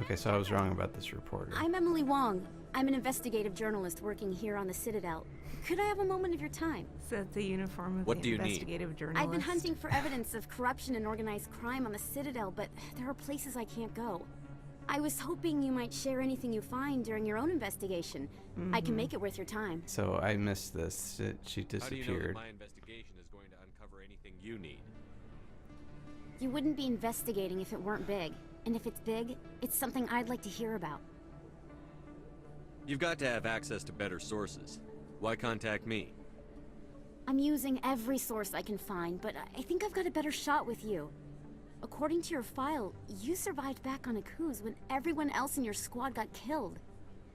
Okay, so I was wrong about this reporter. I'm Emily Wong. I'm an investigative journalist working here on the Citadel. Could I have a moment of your time? Is that the uniform of What the do you need? investigative journalist? I've been hunting for evidence of corruption and organized crime on the Citadel, but there are places I can't go. I was hoping you might share anything you find during your own investigation. I can make it worth your time. So I missed this. She How do you know that disappeared. my investigation is going to uncover anything you need? You wouldn't be investigating if it weren't big. And if it's big, it's something I'd like to hear about. You've got to have access to better sources. Why contact me? I'm using every source I can find, but I think I've got a better shot with you. According to your file, you survived back on Akuz when everyone else in your squad got killed.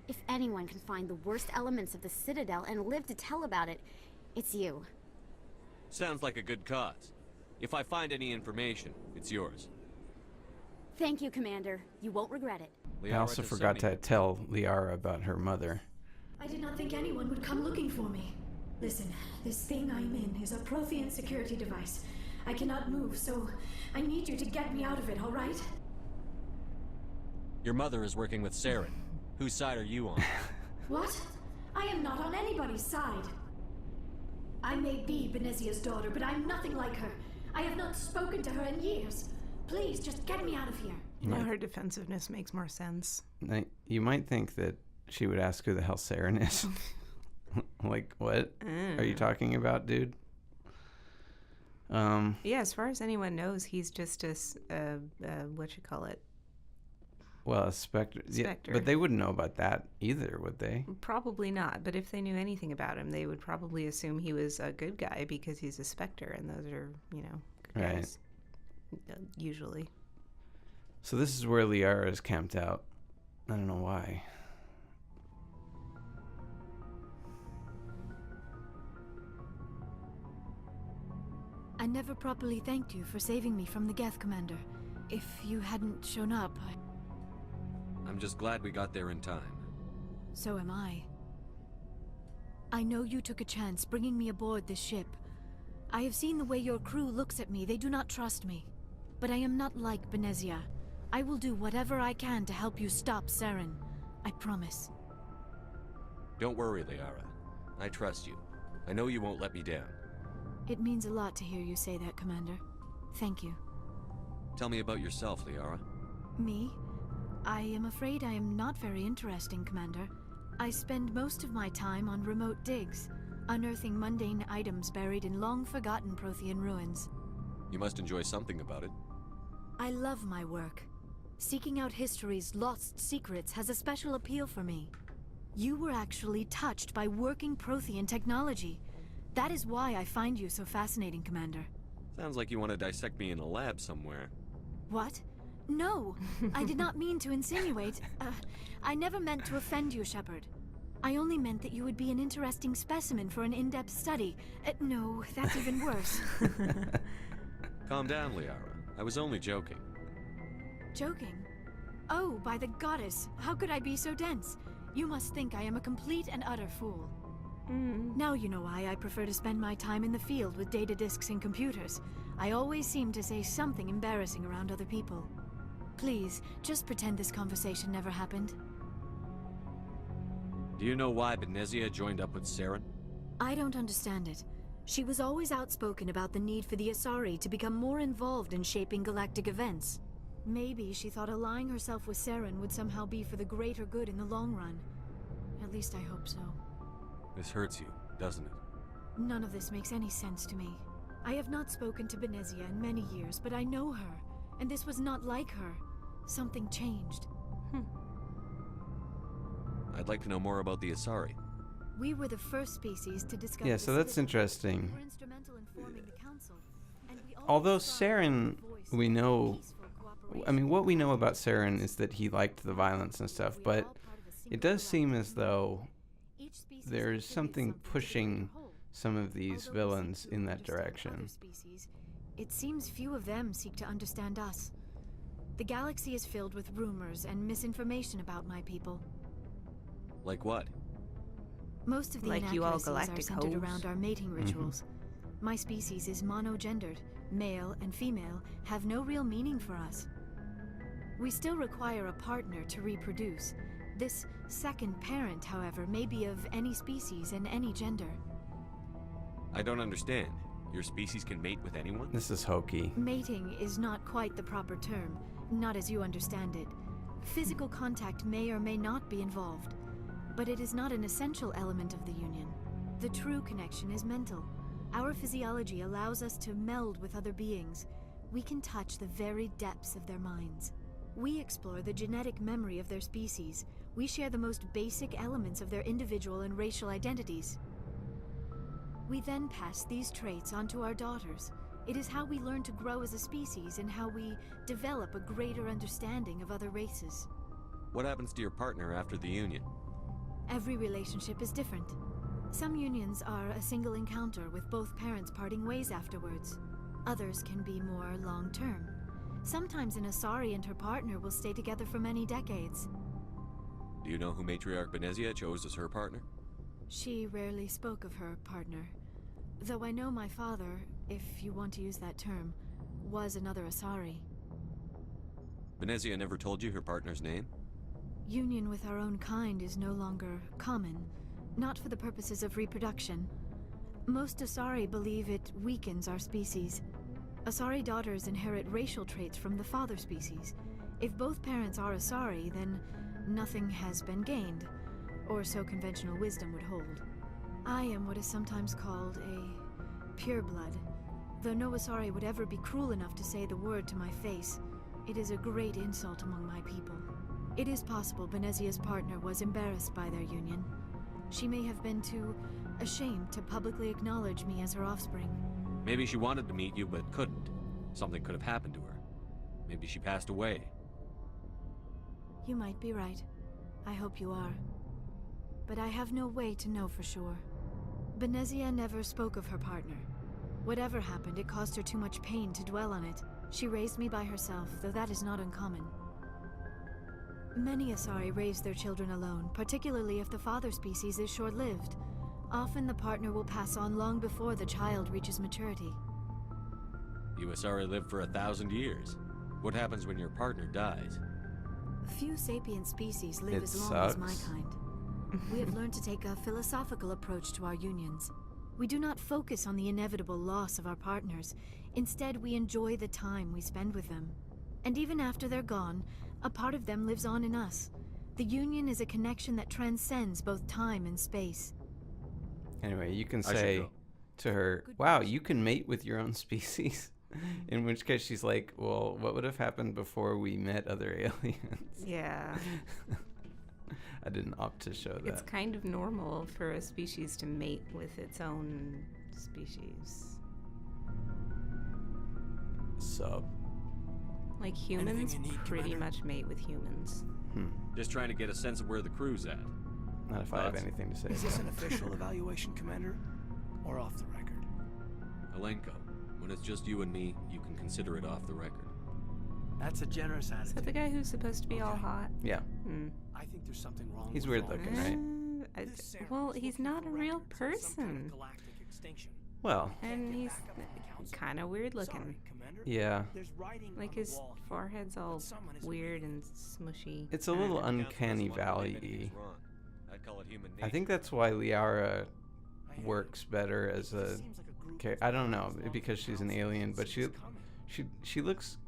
If anyone can find the worst elements of the Citadel and live to tell about it, it's you. Sounds like a good cause. If I find any information, it's yours. Thank you, Commander. You won't regret it. I also forgot to tell Liara about her mother. I did not think anyone would come looking for me. Listen, this thing I'm in is a Prothean security device. I cannot move, so I need you to get me out of it, all right? Your mother is working with Saren. Whose side are you on? What? I am not on anybody's side. I may be Benezia's daughter, but I'm nothing like her. I have not spoken to her in years. Please, just get me out of here. Now her defensiveness makes more sense. You might think that she would ask who the hell Saren is. Like, what are you talking about, dude? Yeah, as far as anyone knows, he's just a what you call it? Well, a specter. Yeah, but they wouldn't know about that either, would they? Probably not. But if they knew anything about him, they would probably assume he was a good guy because he's a specter, and those are, good guys. Usually. So this is where Liara is camped out. I don't know why. I never properly thanked you for saving me from the Geth, Commander. If you hadn't shown up, I'm just glad we got there in time. So am I. I know you took a chance bringing me aboard this ship. I have seen the way your crew looks at me. They do not trust me. But I am not like Benezia. I will do whatever I can to help you stop Saren. I promise. Don't worry, Liara. I trust you. I know you won't let me down. It means a lot to hear you say that, Commander. Thank you. Tell me about yourself, Liara. Me? I am afraid I am not very interesting, Commander. I spend most of my time on remote digs, unearthing mundane items buried in long-forgotten Prothean ruins. You must enjoy something about it. I love my work. Seeking out history's lost secrets has a special appeal for me. You were actually touched by working Prothean technology. That is why I find you so fascinating, Commander. Sounds like you want to dissect me in a lab somewhere. What? No, I did not mean to insinuate. I never meant to offend you, Shepard. I only meant that you would be an interesting specimen for an in-depth study. No, that's even worse. Calm down, Liara. I was only joking. Joking? Oh, by the goddess, how could I be so dense? You must think I am a complete and utter fool. Now you know why I prefer to spend my time in the field with data disks and computers. I always seem to say something embarrassing around other people. Please, just pretend this conversation never happened. Do you know why Benezia joined up with Saren? I don't understand it. She was always outspoken about the need for the Asari to become more involved in shaping galactic events. Maybe she thought allying herself with Saren would somehow be for the greater good in the long run. At least I hope so. This hurts you, doesn't it? None of this makes any sense to me. I have not spoken to Benezia in many years, but I know her, and this was not like her. Something changed. I'd like to know more about the Asari. We were the first species to discover. Yeah, so that's interesting. We were instrumental in forming the council, and we always Although sought Saren, a voice we for know, peaceful cooperation. I mean, what we know about Saren is that he liked the violence and stuff, We are but all part of a single it does seem galactic as though Each species there's contributes something to the pushing greater whole. some of these Although we villains seek to in that understand direction. other species, it seems few of them seek to understand us. The galaxy is filled with rumors and misinformation about my people. Like what? Most of the Like you all inaccuracies are galactic centered hoes? around our mating rituals. My species is monogendered. Male and female have no real meaning for us. We still require a partner to reproduce. This second parent, however, may be of any species and any gender. I don't understand. Your species can mate with anyone? This is hokey. Mating is not quite the proper term, not as you understand it. Physical contact may or may not be involved, but it is not an essential element of the union. The true connection is mental. Our physiology allows us to meld with other beings. We can touch the very depths of their minds. We explore the genetic memory of their species. We share the most basic elements of their individual and racial identities. We then pass these traits on to our daughters. It is how we learn to grow as a species and how we develop a greater understanding of other races. What happens to your partner after the union? Every relationship is different. Some unions are a single encounter with both parents parting ways afterwards. Others can be more long-term. Sometimes an Asari and her partner will stay together for many decades. Do you know who Matriarch Benezia chose as her partner? She rarely spoke of her partner. Though I know my father, if you want to use that term, was another Asari. Benezia never told you her partner's name? Union with our own kind is no longer common, not for the purposes of reproduction. Most Asari believe it weakens our species. Asari daughters inherit racial traits from the father species. If both parents are Asari, then nothing has been gained, or so conventional wisdom would hold. I am what is sometimes called a pureblood. Though no Asari would ever be cruel enough to say the word to my face, it is a great insult among my people. It is possible Benezia's partner was embarrassed by their union. She may have been too ashamed to publicly acknowledge me as her offspring. Maybe she wanted to meet you but couldn't. Something could have happened to her. Maybe she passed away. You might be right. I hope you are. But I have no way to know for sure. Benezia never spoke of her partner. Whatever happened, it caused her too much pain to dwell on it. She raised me by herself, though that is not uncommon. Many Asari raise their children alone, particularly if the father species is short-lived. Often the partner will pass on long before the child reaches maturity. You Asari live for 1,000 years. What happens when your partner dies? Few sapient species live It as long as my sucks. kind. We have learned to take a philosophical approach to our unions. We do not focus on the inevitable loss of our partners. Instead, we enjoy the time we spend with them. And even after they're gone, a part of them lives on in us. The union is a connection that transcends both time and space. Anyway, you can I should say go. to her, wow, you can mate with your own species. In which case she's like, well, what would have happened before we met other aliens? Yeah. I didn't opt to show that. It's kind of normal for a species to mate with its own species. Sub. Like humans you need, pretty Commander? much mate with humans. Just trying to get a sense of where the crew's at. Not if I have Thoughts? anything to say. Is this about an it. official evaluation, Commander? Or off the record? Alenko, when it's just you and me, you can consider it off the record. That's a generous Is that attitude. the guy who's supposed to be all Okay. hot? Yeah. Hmm. I think there's something wrong He's with weird all looking, this. right? Well, he's not a real person. Galactic extinction. Well, And he's kind of weird looking. Sorry, Commander. yeah. There's writing Like on the his wall here, forehead's all but someone is weird and smushy. It's a little Counts uncanny plus one when valley-y. anything's wrong. I'd call it human nature. I think that's why Liara I hear works better as you. a. It seems like a group Okay, of I don't know guys because she's an belong to the alien, but council is coming. she looks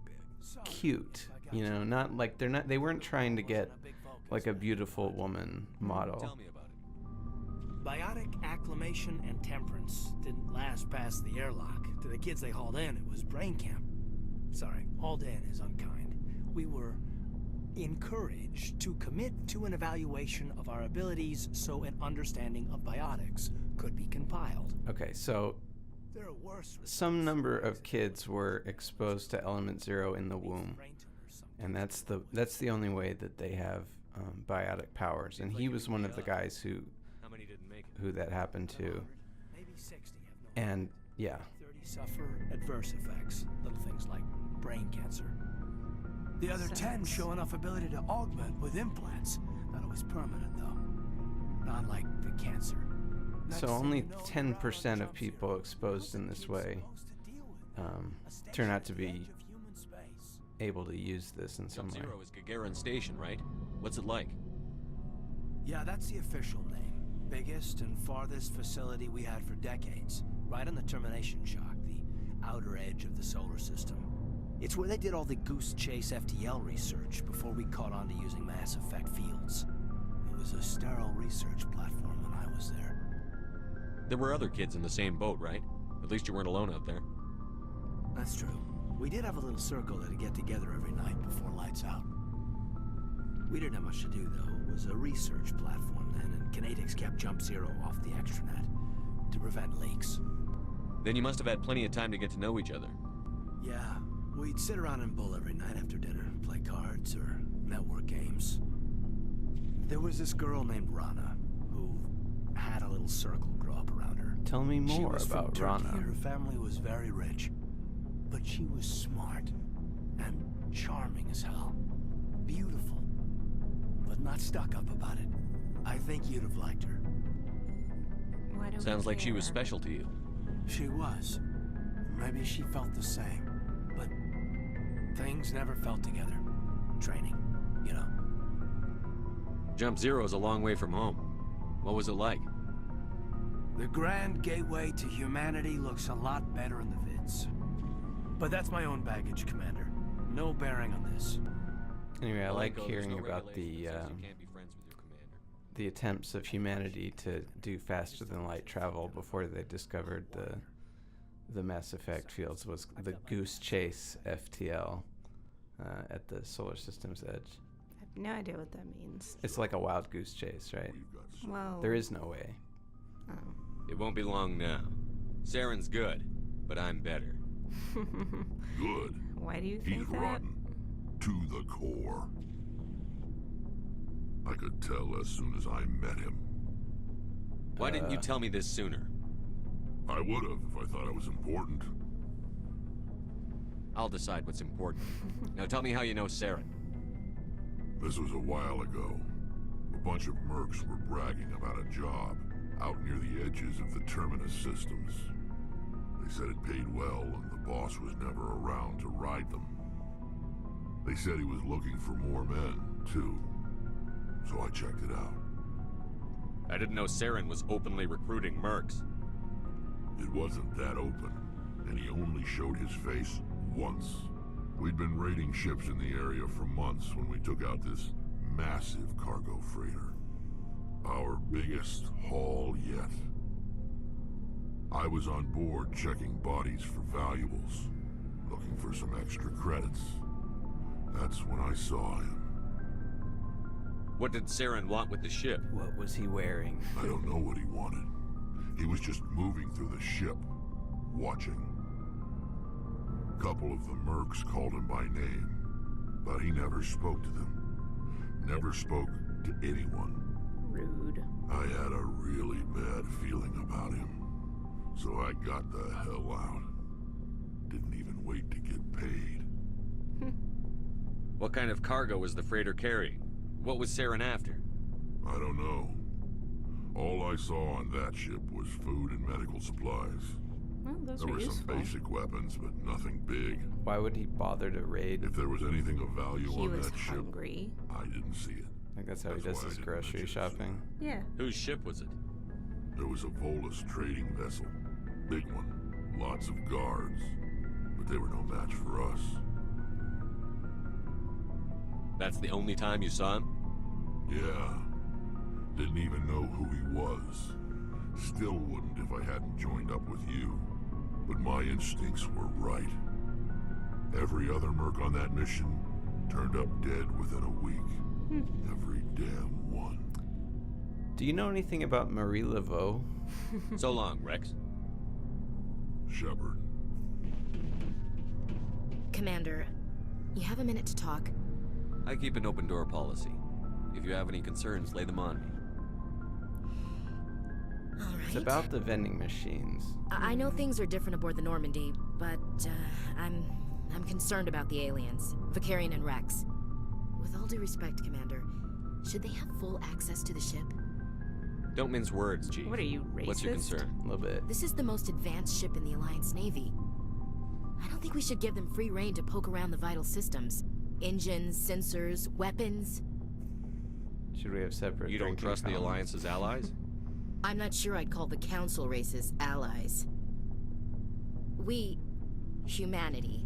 Sorry, cute. I got You know, not like they weren't trying to get Wasn't a big focus, like a man. beautiful woman model. Tell me about it. Biotic acclimation and temperance didn't last past the airlock. To the kids they hauled in, it was brain camp. Sorry, hauled in is unkind. We were encouraged to commit to an evaluation of our abilities so an understanding of biotics could be compiled. Okay, so There are worse some number of kids were exposed to element 0 in the womb, and that's the only way that they have biotic powers. And he was one of the guys How many didn't make it? who that happened to. Maybe 60 have no. And yeah, 30 suffer adverse effects, little things like brain cancer. The other 10 show enough ability to augment with implants. Not always permanent, though. Not like the cancer. Next so thing only you know, 10% of jumps people here. exposed in this Who's way supposed to deal with it? A turn out to stationary be edge of human space. able to use this in some way. Sub-Zero is Gagarin Station, right? What's it like? Yeah, that's the official name. Biggest and farthest facility we had for decades. Right on the termination shock, the outer edge of the solar system. It's where they did all the Goose Chase FTL research before we caught on to using mass effect fields. It was a sterile research platform when I was there. There were other kids in the same boat, right? At least you weren't alone out there. That's true. We did have a little circle that'd get together every night before lights out. We didn't have much to do, though. It was a research platform then, and Kinetics kept Jump Zero off the extranet to prevent leaks. Then you must have had plenty of time to get to know each other. Yeah, we'd sit around and bull every night after dinner, play cards or network games. There was this girl named Rana, who had a little circle grow up around her. Tell me She more was from about Turkey, Rana. and her family was very rich. But she was smart and charming as hell. Beautiful, but not stuck up about it. I think you'd have liked her. Why do we Sounds like she was care? special to you. She was. Maybe she felt the same. But things never felt together. Training, you know. Jump Zero is a long way from home. What was it like? The grand gateway to humanity looks a lot better in the vids. But that's my own baggage, Commander. No bearing on this. Anyway, I Well, like there's hearing no about regulation that says you can't be friends with your commander. the attempts of humanity to do faster than light travel before they discovered the Mass Effect fields was the Goose Chase FTL at the solar system's edge. I have no idea what that means. It's like a wild goose chase, right? Well, There is no way. Oh. It won't be long now. Saren's good, but I'm better. Good. Why do you He's think that? rotten. To the core. I could tell as soon as I met him. Why didn't you tell me this sooner? I would have if I thought I was important. I'll decide what's important. Now tell me how you know Saren. This was a while ago. A bunch of mercs were bragging about a job out near the edges of the Terminus systems. They said it paid well and the boss was never around to ride them. They said he was looking for more men, too. So I checked it out. I didn't know Saren was openly recruiting mercs. It wasn't that open, and he only showed his face once. We'd been raiding ships in the area for months when we took out this massive cargo freighter. Our biggest haul yet. I was on board checking bodies for valuables, looking for some extra credits. That's when I saw him. What did Saren want with the ship? What was he wearing? I don't know what he wanted. He was just moving through the ship, watching. A couple of the mercs called him by name, but he never spoke to them. Never spoke to anyone. Rude. I had a really bad feeling about him, so I got the hell out. Didn't even wait to get paid. What kind of cargo was the freighter carrying? What was Saren after? I don't know. All I saw on that ship was food and medical supplies. Well, those There are were some useful. basic weapons, but nothing big. Why would he bother to raid? If there was anything of value He on was that ship, hungry. I didn't see it. I think that's how he That's does why I his didn't grocery mention it shopping. Yeah. Whose ship was it? There was a Volus trading vessel. Big one. Lots of guards. But they were no match for us. That's the only time you saw him? Yeah. Didn't even know who he was. Still wouldn't if I hadn't joined up with you. But my instincts were right. Every other merc on that mission turned up dead within a week. Every damn one. Do you know anything about Marie Laveau? So long, Rex. Shepard. Commander, you have a minute to talk? I keep an open door policy. If you have any concerns, lay them on me. All right. It's about the vending machines. I know things are different aboard the Normandy, but I'm concerned about the aliens, Vicarian and Rex. With all due respect, Commander, should they have full access to the ship? Don't mince words, Chief. What are you, racist? What's your concern? A little bit. This is the most advanced ship in the Alliance Navy. I don't think we should give them free rein to poke around the vital systems. Engines, sensors, weapons. Should we have separate You don't drinking trust the columns? Alliance's allies? I'm not sure I'd call the Council races allies. We, humanity,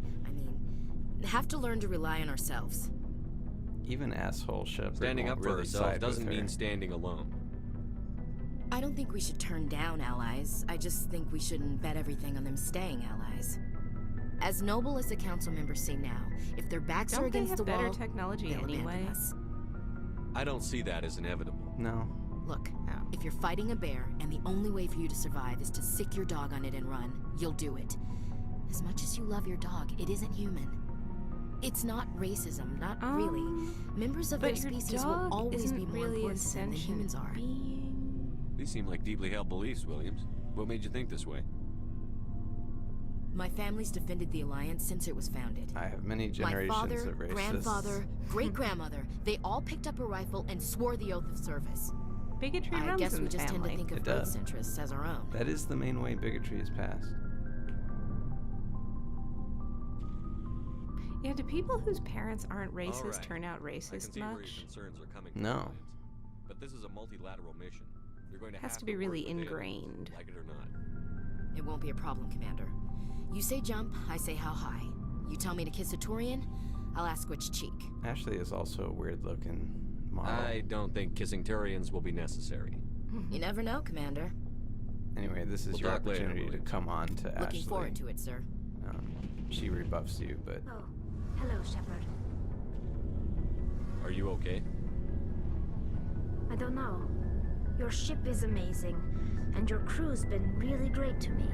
have to learn to rely on ourselves. Even asshole Shepard Standing won't up for really ourselves side doesn't with her. mean standing alone. I don't think we should turn down allies. I just think we shouldn't bet everything on them staying allies. As noble as the council members seem now, if their backs are Don't they against have the better wall, technology they'll anyway? abandon us. I don't see that as inevitable. No. Look, Oh. if you're fighting a bear and the only way for you to survive is to sick your dog on it and run, you'll do it. As much as you love your dog, it isn't human. It's not racism, not really. Members of their But your species will dog always isn't be more really a important to them than humans sentient are. being. These seem like deeply held beliefs, Williams. What made you think this way? My family's defended the Alliance since it was founded. I have many My generations father, of racists. grandfather, great-grandmother, they all picked up a rifle and swore the oath of service. Bigotry I runs guess in we the just family. tend to think It of does. Earth's interests as our own. That is the main way bigotry is passed. Yeah, do people whose parents aren't All racist right. turn out I can racist see where your much? concerns are coming from, No. Williams. But this is a multilateral mission. You're going to Has have to be work really with aliens, ingrained. like it or not. It won't be a problem, Commander. You say jump, I say how high. You tell me to kiss a Turian, I'll ask which cheek. Ashley is also a weird-looking model. I don't think kissing Turians will be necessary. You never know, Commander. Anyway, this is We'll your talk later, opportunity to Williams. come on to Ashley. Looking forward to it, sir. She rebuffs you, but Oh, hello, Shepard. Are you okay? I don't know. Your ship is amazing, and your crew's been really great to me,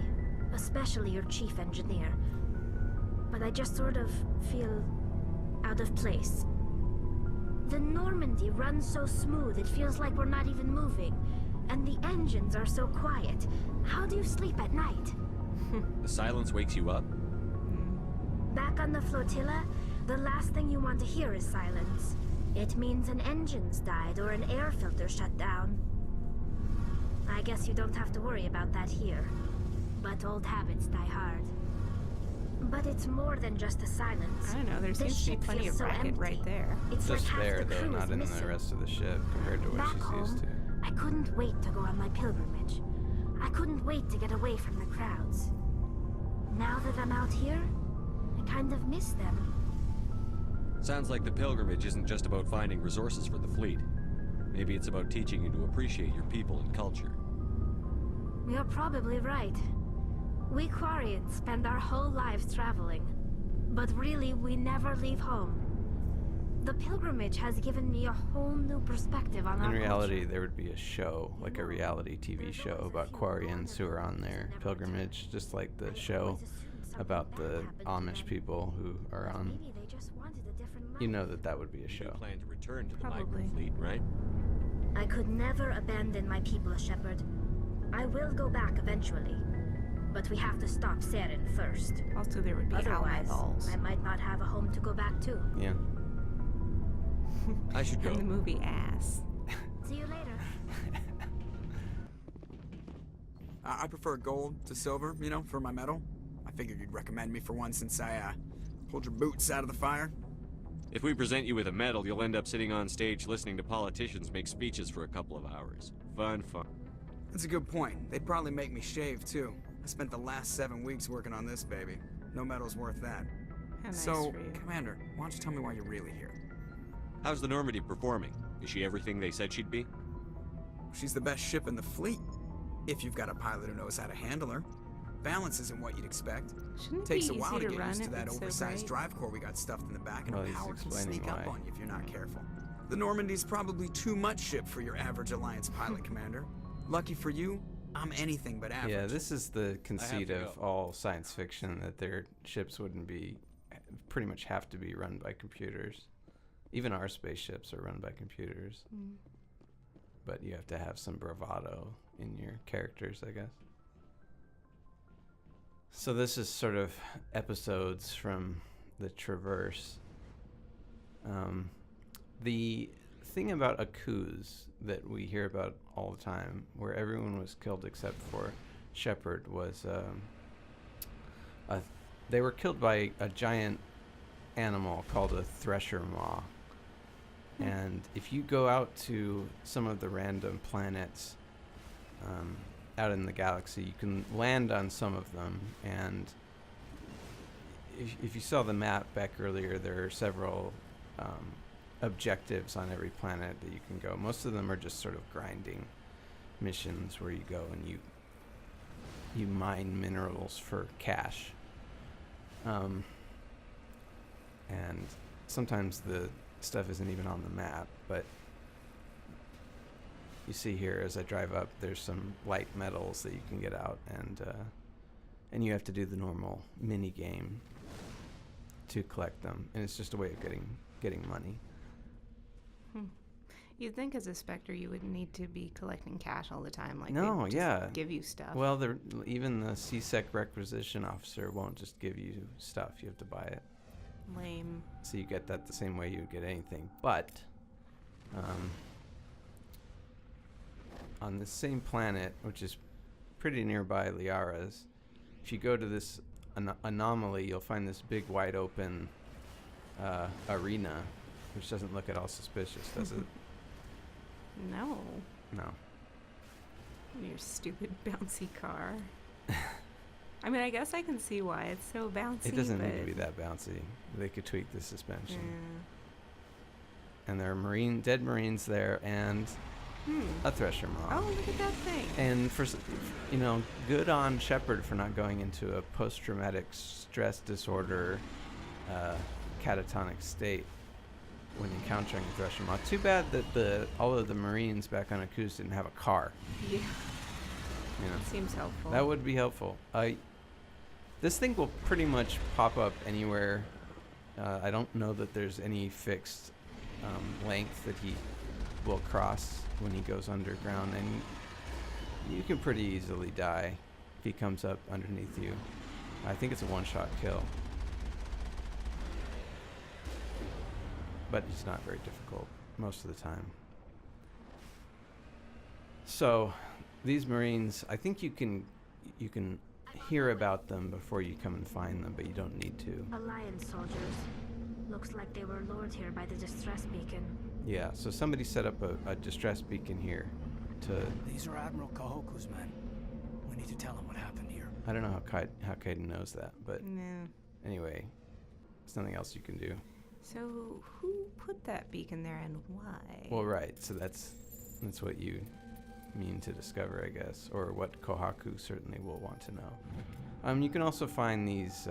especially your chief engineer. But I just sort of feel out of place. The Normandy runs so smooth it feels like we're not even moving, and the engines are so quiet. How do you sleep at night? The silence wakes you up? Back on the flotilla, the last thing you want to hear is silence. It means an engine's died or an air filter shut down. I guess you don't have to worry about that here. But old habits die hard. But it's more than just the silence. I don't know, there This seems to be ship plenty feels of so racket right empty. there. It's just like half there, the though, crew not is in missing. the rest of the ship compared to what Back she's home, used to. I couldn't wait to go on my pilgrimage. I couldn't wait to get away from the crowds. Now that I'm out here, I kind of miss them. Sounds like the pilgrimage isn't just about finding resources for the fleet. Maybe it's about teaching you to appreciate your people and culture. You're probably right. We Quarians spend our whole lives traveling. But really, we never leave home. The pilgrimage has given me a whole new perspective on In our reality, culture. there would be a show, like a reality TV show about Quarians who are on their pilgrimage, just like the show about the Amish people who are on. Maybe they just wanted a different life. You know that would be a You show. plan to return to the Probably. migrant fleet, right? I could never abandon my people, Shepard. I will go back eventually. But we have to stop Saren first. Also, there would be ally Otherwise, balls. I might not have a home to go back to. Yeah. I should go. And the movie Ass. See you later. I prefer gold to silver, you know, for my medal. I figured you'd recommend me for one since I pulled your boots out of the fire. If we present you with a medal, you'll end up sitting on stage listening to politicians make speeches for a couple of hours. Fun. That's a good point. They'd probably make me shave, too. I spent the last 7 weeks working on this baby. No medal's worth that. How nice So, for you. Commander, why don't you tell me why you're really here? How's the Normandy performing? Is she everything they said she'd be? She's the best ship in the fleet. If you've got a pilot who knows how to handle her. Balance isn't what you'd expect. Shouldn't it Takes be a while easy to to get run used to it? that It's so oversized bright. drive core we got stuffed in the back, and Well, the he's power can explaining sneak up why. on you if you're not careful. The Normandy's probably too much ship for your average Alliance pilot, Commander. Lucky for you, I'm anything but average. Yeah, this is the conceit to of go. all science fiction, that their ships wouldn't be, pretty much have to be run by computers. Even our spaceships are run by computers. But you have to have some bravado in your characters, I guess. So this is sort of episodes from the Traverse. The thing about Akuz that we hear about all the time, where everyone was killed except for Shepard, was they were killed by a giant animal called a thresher maw. And if you go out to some of the random planets out in the galaxy, you can land on some of them. And if you saw the map back earlier, there are several objectives on every planet that you can go. Most of them are just sort of grinding missions where you go and you mine minerals for cash. And sometimes the stuff isn't even on the map, but you see here as I drive up, there's some light metals that you can get out, and you have to do the normal mini game to collect them, and it's just a way of getting money. You'd think as a Spectre you would need to be collecting cash all the time, like no, they'd just give you stuff. Well, even the CSEC requisition officer won't just give you stuff. You have to buy it. Lame. So you get that the same way you would get anything. But on the same planet, which is pretty nearby Liara's, if you go to this anomaly, you'll find this big wide open arena, which doesn't look at all suspicious, does it? No. No. Your stupid bouncy car. I mean, I guess I can see why it's so bouncy. It doesn't need to be that bouncy. They could tweak the suspension. And there are dead Marines there, and a thresher maw. Oh, look at that thing. And good on Shepard for not going into a post-traumatic stress disorder catatonic state when encountering a thresher maw. Too bad that all of the Marines back on Akuz didn't have a car. Yeah. It seems helpful. That would be helpful. This thing will pretty much pop up anywhere. I don't know that there's any fixed length that he will cross when he goes underground, and you can pretty easily die if he comes up underneath you. I think it's a one-shot kill. But it's not very difficult most of the time. So these Marines, I think you can hear about them before you come and find them, but you don't need to. Alliance soldiers. Looks like they were lured here by the distress beacon. Yeah, so somebody set up a distress beacon here to... These are Admiral Kahoku's men. We need to tell him what happened here. I don't know how Kaiden knows that, but No. Anyway, there's nothing else you can do. So who put that beacon there and why? Well, right, so that's what you mean to discover, I guess, or what Kohaku certainly will want to know. You can also find these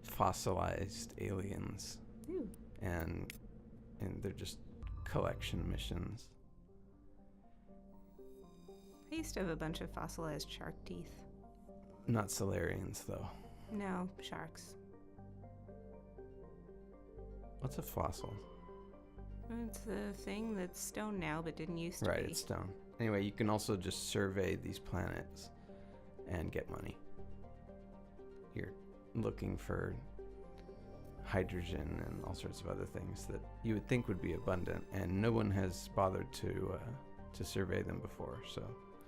fossilized aliens. Ooh. and they're just collection missions. I used to have a bunch of fossilized shark teeth. Not Solarians, though. No, sharks. What's a fossil? It's a thing that's stone now, but didn't used to Right, be. it's stone. Anyway, you can also just survey these planets and get money. You're looking for hydrogen and all sorts of other things that you would think would be abundant, and no one has bothered to survey them before, so...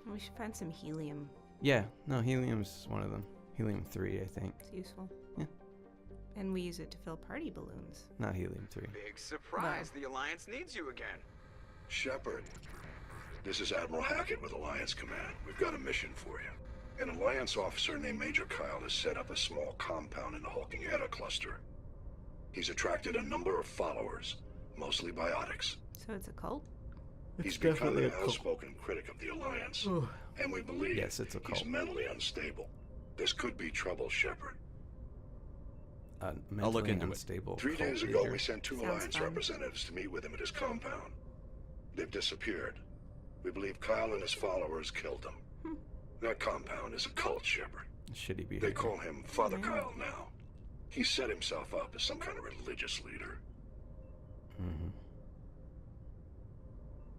We should find some helium. Yeah, no, helium's one of them. Helium-3, I think. It's useful. Yeah. And we use it to fill party balloons. Not helium-3. Big surprise. The Alliance needs you again. Shepard, this is Admiral Hackett with Alliance Command. We've got a mission for you. An Alliance officer named Major Kyle has set up a small compound in the Hulking Eta cluster. He's attracted a number of followers, mostly biotics. So it's a cult? He's become an outspoken critic of the Alliance, and we believe Yes, it's a cult. he's mentally unstable. This could be trouble, Shepard. Mentally look into it. unstable 3 cult days ago, leader. we sent 2 Sounds Alliance fun. representatives to meet with him at his compound. They've disappeared. We believe Kyle and his followers killed them. That compound is a cult, Shepard. Shitty behavior. They call him Father Kyle now. He set himself up as some kind of religious leader. Mm-hmm.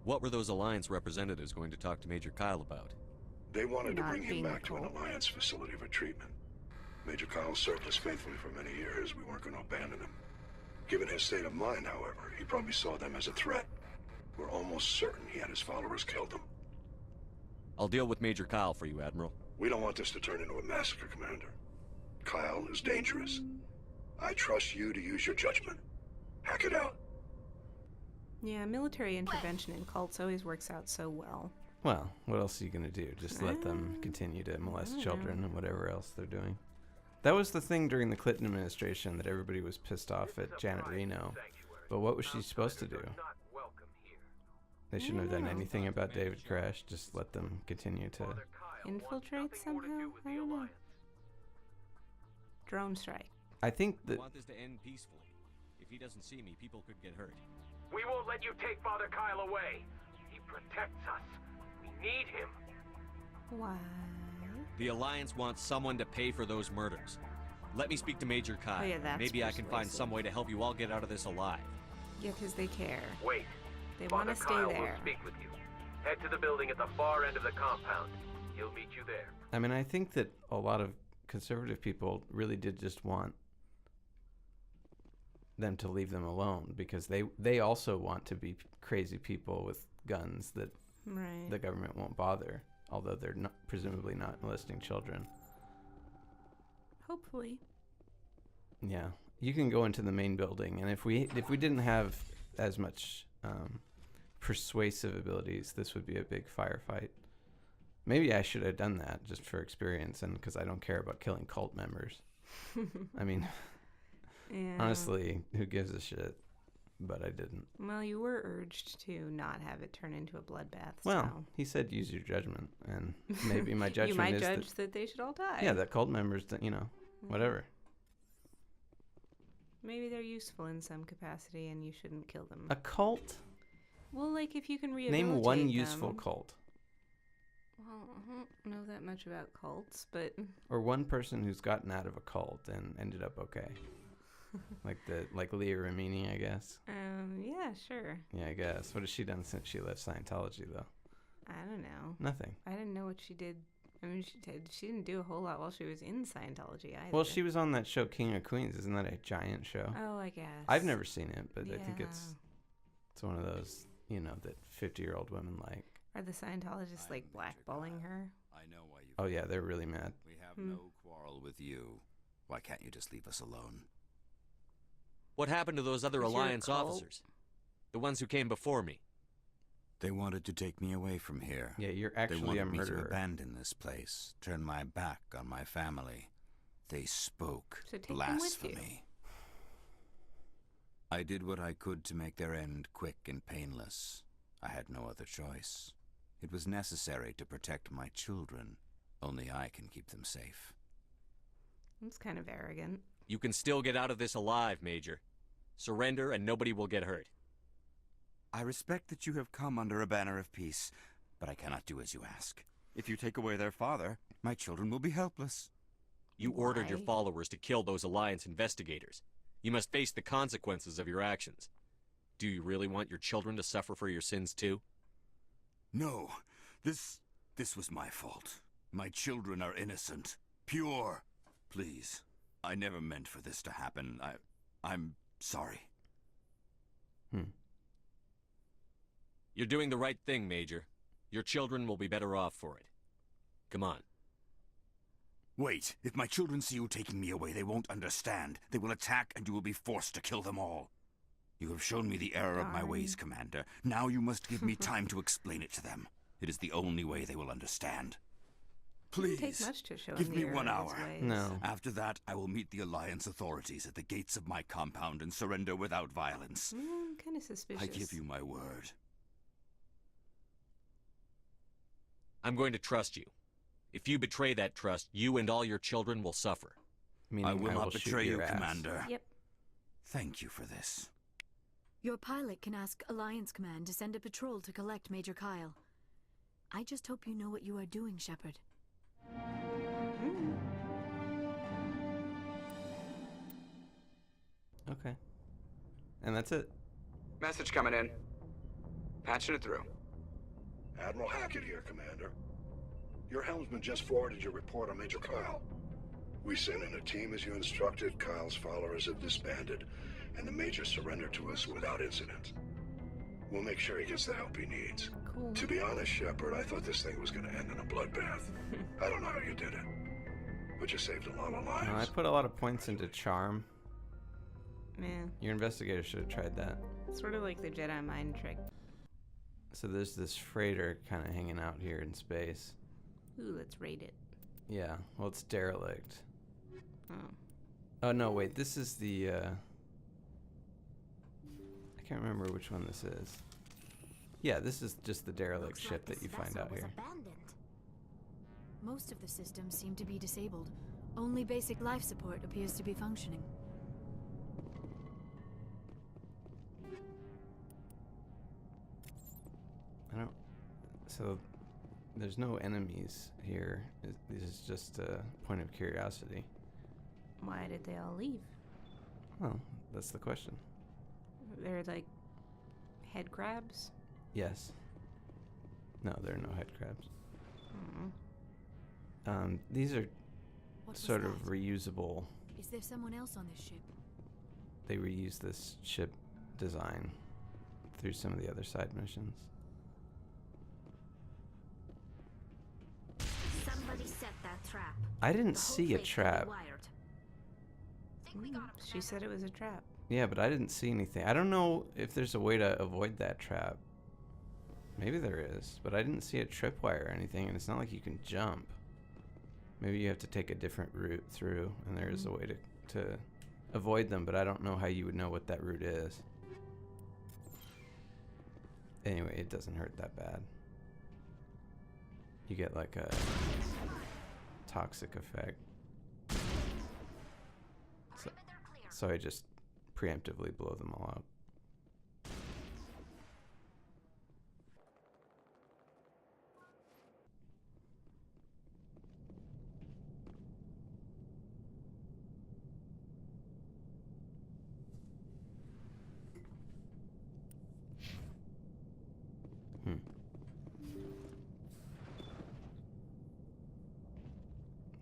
What were those Alliance representatives going to talk to Major Kyle about? They wanted to Not bring him being a back to an cult. Alliance facility for treatment. Major Kyle served us faithfully for many years. We weren't going to abandon him. Given his state of mind, however, he probably saw them as a threat. We're almost certain he had his followers killed them. I'll deal with Major Kyle for you, Admiral. We don't want this to turn into a massacre, Commander. Kyle is dangerous. I trust you to use your judgment. Hack it out. Yeah, military intervention in cults always works out so well. Well, what else are you going to do? Just let them continue to molest children and whatever else they're doing? That was the thing during the Clinton administration, that everybody was pissed off at Janet Reno. But what was she supposed to do? They shouldn't have done anything about David Koresh. Just let them continue to infiltrate somehow? I don't know. Drone strike. I think I that want this to end peacefully. If he doesn't see me, people could get hurt. We won't let you take Father Kyle away. He protects us. We need him. Why? The Alliance wants someone to pay for those murders. Let me speak to Major Kyle. Oh, yeah, that's Maybe I can find persuasive. some way to help you all get out of this alive. Yeah, because they care. Wait. They want Father to stay Kyle there. will speak with you. Head to the building at the far end of the compound. He'll meet you there. I mean, I think that a lot of conservative people really did just want them to leave them alone, because they also want to be crazy people with guns that the government won't bother, although they're not, presumably not molesting children. Hopefully. Yeah, you can go into the main building, and if we didn't have as much persuasive abilities, this would be a big firefight. Maybe I should have done that just for experience, and because I don't care about killing cult members. I mean, honestly, who gives a shit? But I didn't. Well, you were urged to not have it turn into a bloodbath. Well, so. he said use your judgment, and maybe my judgment you might is judge that they should all die. Yeah, that cult members, you know, whatever. Maybe they're useful in some capacity, and you shouldn't kill them. A cult? Well, like if you can rehabilitate Name one them. useful cult. Well, I don't know that much about cults, but Or one person who's gotten out of a cult and ended up okay. like Leah Remini, I guess. Yeah, sure. Yeah, I guess. What has she done since she left Scientology, though? I don't know. Nothing. I didn't know what she did. I mean, she didn't do a whole lot while she was in Scientology either. Well, she was on that show King of Queens. Isn't that a giant show? Oh, I guess. I've never seen it, but I think Yeah. it's one of those, you know, that 50-year-old women like. Are the Scientologists like blackballing her? I know why you. Oh yeah, they're really mad. We have no quarrel with you. Why can't you just leave us alone? What happened to those other Is your Alliance cult- officers? The ones who came before me? They wanted to take me away from here. Yeah, you're actually they wanted a me murderer. to abandon this place, turn my back on my family. They spoke So take them with you. blasphemy. I did what I could to make their end quick and painless. I had no other choice. It was necessary to protect my children. Only I can keep them safe. That's kind of arrogant. You can still get out of this alive, Major. Surrender and nobody will get hurt. I respect that you have come under a banner of peace, but I cannot do as you ask. If you take away their father, my children will be helpless. You ordered your Why? followers to kill those Alliance investigators. You must face the consequences of your actions. Do you really want your children to suffer for your sins too? No, this was my fault. My children are innocent, pure. Please, I never meant for this to happen. I'm sorry. You're doing the right thing, Major. Your children will be better off for it. Come on. Wait, if my children see you taking me away, they won't understand. They will attack and you will be forced to kill them all. You have shown me the error of my ways, Commander. Now you must give me time to explain it to them. It is the only way they will understand. Please, Doesn't take much to show give him me the error 1 of his hour. ways. No. After that, I will meet the Alliance authorities at the gates of my compound and surrender without violence. Kind of suspicious. I give you my word. I'm going to trust you. If you betray that trust, you and all your children will suffer. Meaning I will not shoot betray your you, ass. Commander. Yep. Thank you for this. Your pilot can ask Alliance Command to send a patrol to collect Major Kyle. I just hope you know what you are doing, Shepard. Okay. And that's it. Message coming in. Patching it through. Admiral Hackett here, Commander. Your helmsman just forwarded your report on Major Kyle. We sent in a team as you instructed. Kyle's followers have disbanded, and the Major surrendered to us without incident. We'll make sure he gets the help he needs. Cool. To be honest, Shepard, I thought this thing was going to end in a bloodbath. I don't know how you did it. but you saved a lot of lives. I put a lot of points into charm. Yeah. Your investigator should have tried that. Sort of like the Jedi mind trick. So there's this freighter kind of hanging out here in space. Ooh, let's raid it. Yeah, well, it's derelict. Oh. Oh, no, wait, this is the, I can't remember which one this is. Yeah, this is just the derelict ship that you find out here. Most of the systems seem to be disabled. Only basic life support appears to be functioning. So, there's no enemies here. This is just a point of curiosity. Why did they all leave? Well, that's the question. They're like head crabs? Yes. No, there are no head crabs. These are sort of reusable. Is there someone else on this ship? They reuse this ship design through some of the other side missions. Somebody set that trap. I didn't see a trap. She said it was a trap. Yeah, but I didn't see anything. I don't know if there's a way to avoid that trap. Maybe there is, but I didn't see a tripwire or anything, and it's not like you can jump. Maybe you have to take a different route through, and there is a way to avoid them, but I don't know how you would know what that route is. Anyway, it doesn't hurt that bad. You get like a toxic effect. So I just preemptively blow them all out.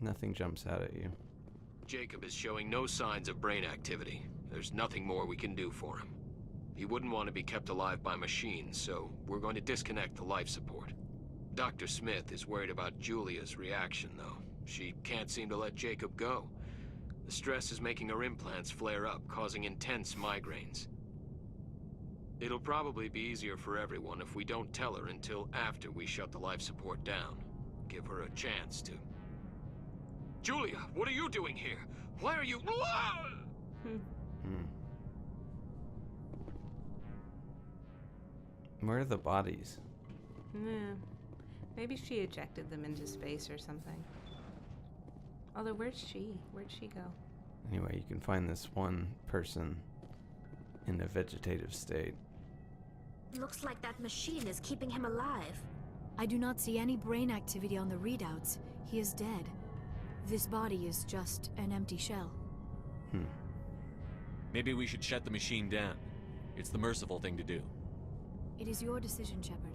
Nothing jumps out at you. Jacob is showing no signs of brain activity. There's nothing more we can do for him. He wouldn't want to be kept alive by machines, so we're going to disconnect the life support. Dr. Smith is worried about Julia's reaction, though. She can't seem to let Jacob go. The stress is making her implants flare up, causing intense migraines. It'll probably be easier for everyone if we don't tell her until after we shut the life support down. Give her a chance to... Julia, what are you doing here? Why are you... Where are the bodies? Yeah. Maybe she ejected them into space or something. Although, where'd she go? Anyway, you can find this one person in a vegetative state. Looks like that machine is keeping him alive. I do not see any brain activity on the readouts. He is dead. This body is just an empty shell. Maybe we should shut the machine down. It's the merciful thing to do. It is your decision, Shepard.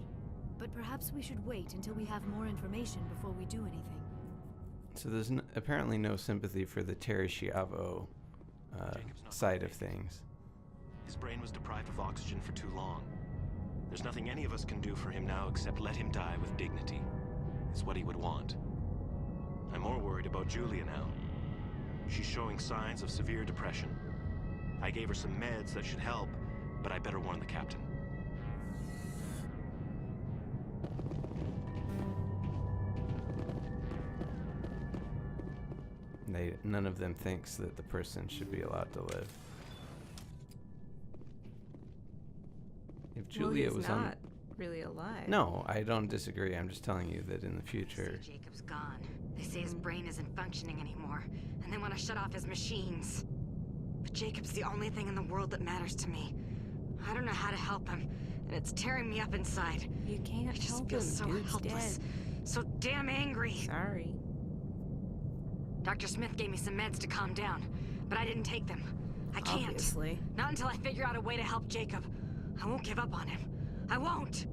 But perhaps we should wait until we have more information before we do anything. So there's apparently no sympathy for the Terri Schiavo side of things. His brain was deprived of oxygen for too long. There's nothing any of us can do for him now except let him die with dignity. It's what he would want. I'm more worried about Julia now. She's showing signs of severe depression. I gave her some meds that should help, but I better warn the captain. None of them thinks that the person should be allowed to live. If Julia was not really alive. No, I don't disagree. I'm just telling you that in the future. Jacob's gone. They say his brain isn't functioning anymore, and they want to shut off his machines. But Jacob's the only thing in the world that matters to me. I don't know how to help him, and it's tearing me up inside. You can't I just help feel him. so Dude's helpless, dead. so damn angry. Sorry. Dr. Smith gave me some meds to calm down, but I didn't take them. I can't. Obviously. Not until I figure out a way to help Jacob. I won't give up on him. I won't.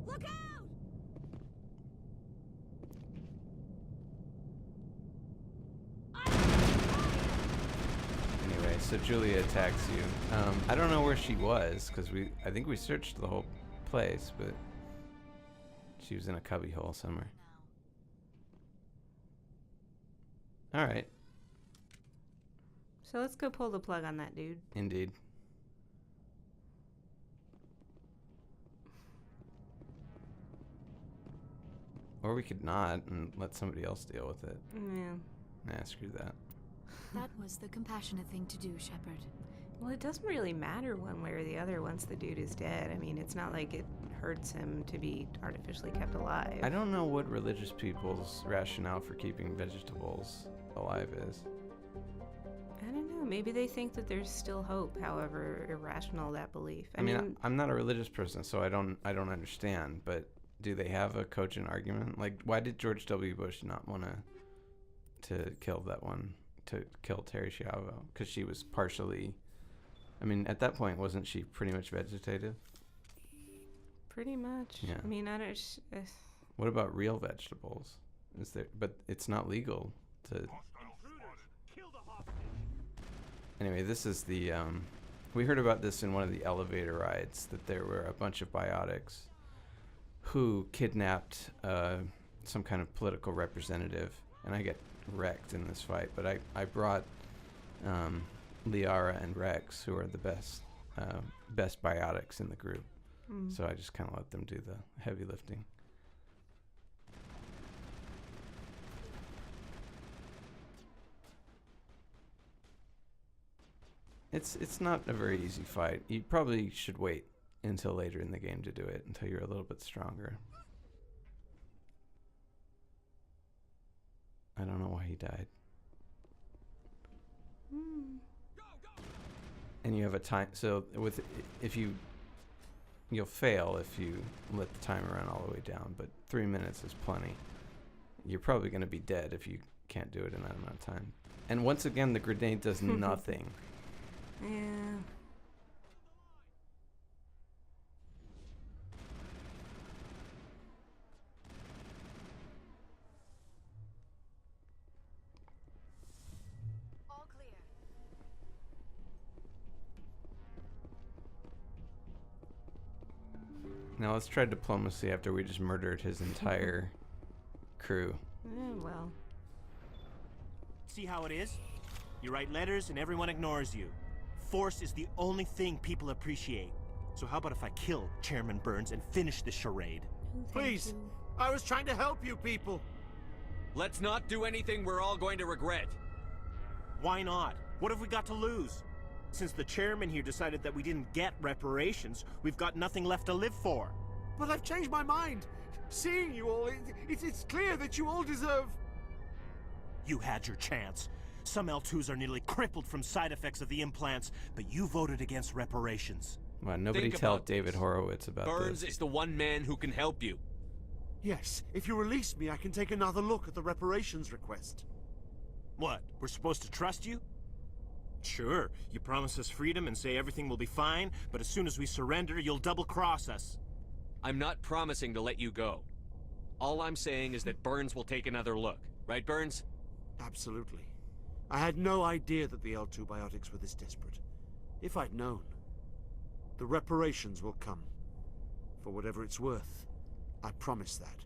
Look out! Anyway, so Julia attacks you. I don't know where she was because I think we searched the whole place, but she was in a cubbyhole somewhere. All right. So let's go pull the plug on that dude. Indeed. Or we could not and let somebody else deal with it. Yeah. Nah, screw that. That was the compassionate thing to do, Shepard. Well, it doesn't really matter one way or the other once the dude is dead. I mean, it's not like it hurts him to be artificially kept alive. I don't know what religious people's rationale for keeping vegetables alive is. I don't know. Maybe they think that there's still hope, however irrational that belief. I mean, I'm not a religious person, so I don't understand, but do they have a cogent argument? Like, why did George W. Bush not want to kill Terri Schiavo? Because she was partially... I mean, at that point, wasn't she pretty much vegetative? Pretty much. Yeah. I mean, I don't... What about real vegetables? Is there? But it's not legal to... Anyway, this is the... we heard about this in one of the elevator rides, that there were a bunch of biotics who kidnapped some kind of political representative, and I get wrecked in this fight, but I brought Liara and Rex, who are the best biotics in the group. So I just kind of let them do the heavy lifting. It's not a very easy fight. You probably should wait until later in the game to do it, until you're a little bit stronger. I don't know why he died. And you have a time, so you'll fail if you let the timer run all the way down, but 3 minutes is plenty. You're probably going to be dead if you can't do it in that amount of time. And once again, the grenade does nothing. Yeah. All clear. Now let's try diplomacy after we just murdered his entire crew. Well. See how it is? You write letters and everyone ignores you. Force is the only thing people appreciate. So how about if I kill Chairman Burns and finish this charade? Please, I was trying to help you people. Let's not do anything we're all going to regret. Why not? What have we got to lose? Since the chairman here decided that we didn't get reparations, we've got nothing left to live for. But I've changed my mind. Seeing you all, it's clear that you all deserve... You had your chance. Some L2s are nearly crippled from side effects of the implants, but you voted against reparations. Well, nobody tell David Horowitz about Burns this. is the one man who can help you. Yes, if you release me, I can take another look at the reparations request. What, we're supposed to trust you? Sure, you promise us freedom and say everything will be fine, but as soon as we surrender, you'll double-cross us. I'm not promising to let you go. All I'm saying is that Burns will take another look. Right, Burns? Absolutely. I had no idea that the L2 biotics were this desperate. If I'd known, the reparations will come. For whatever it's worth, I promise that.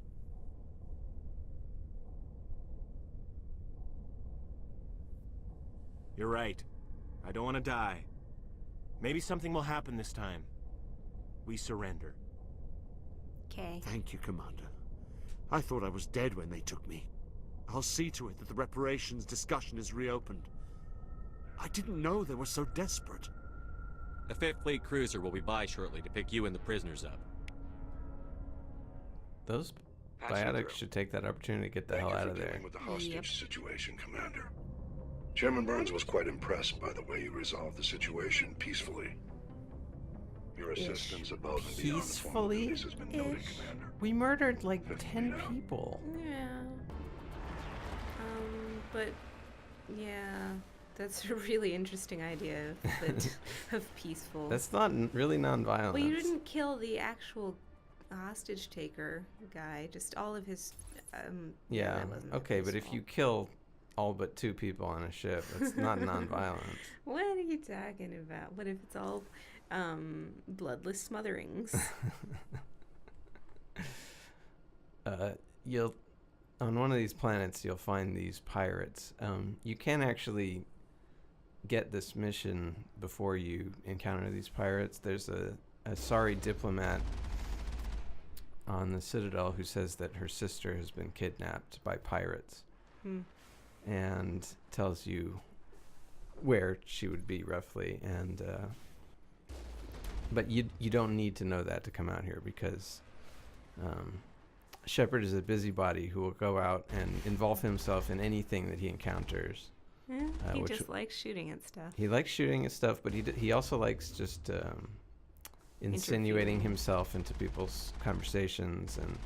You're right. I don't want to die. Maybe something will happen this time. We surrender. Okay. Thank you, Commander. I thought I was dead when they took me. I'll see to it that the reparations discussion is reopened. I didn't know they were so desperate. A 5th Fleet cruiser will be by shortly to pick you and the prisoners up. Those biotics should take that opportunity to get the hell out of there. With the hostage situation, Commander. Chairman Burns was quite impressed by the way you resolved the situation peacefully. Your assistance above and beyond the formalities has been noted, Commander. We murdered like 10 people. Yeah. But yeah, that's a really interesting idea of peaceful. That's not really non-violent. Well, you didn't kill the actual hostage taker guy, just all of his. Yeah. That wasn't Okay, but if you kill all but 2 people on a ship, it's not non-violent. What are you talking about? What if it's all bloodless smotherings? on one of these planets, you'll find these pirates. You can actually get this mission before you encounter these pirates. There's a sorry diplomat on the Citadel who says that her sister has been kidnapped by pirates, and tells you where she would be roughly. And but you don't need to know that to come out here, because Shepard is a busybody who will go out and involve himself in anything that he encounters. Yeah, he just likes shooting at stuff. He likes shooting at stuff, but he also likes just insinuating himself into people's conversations, and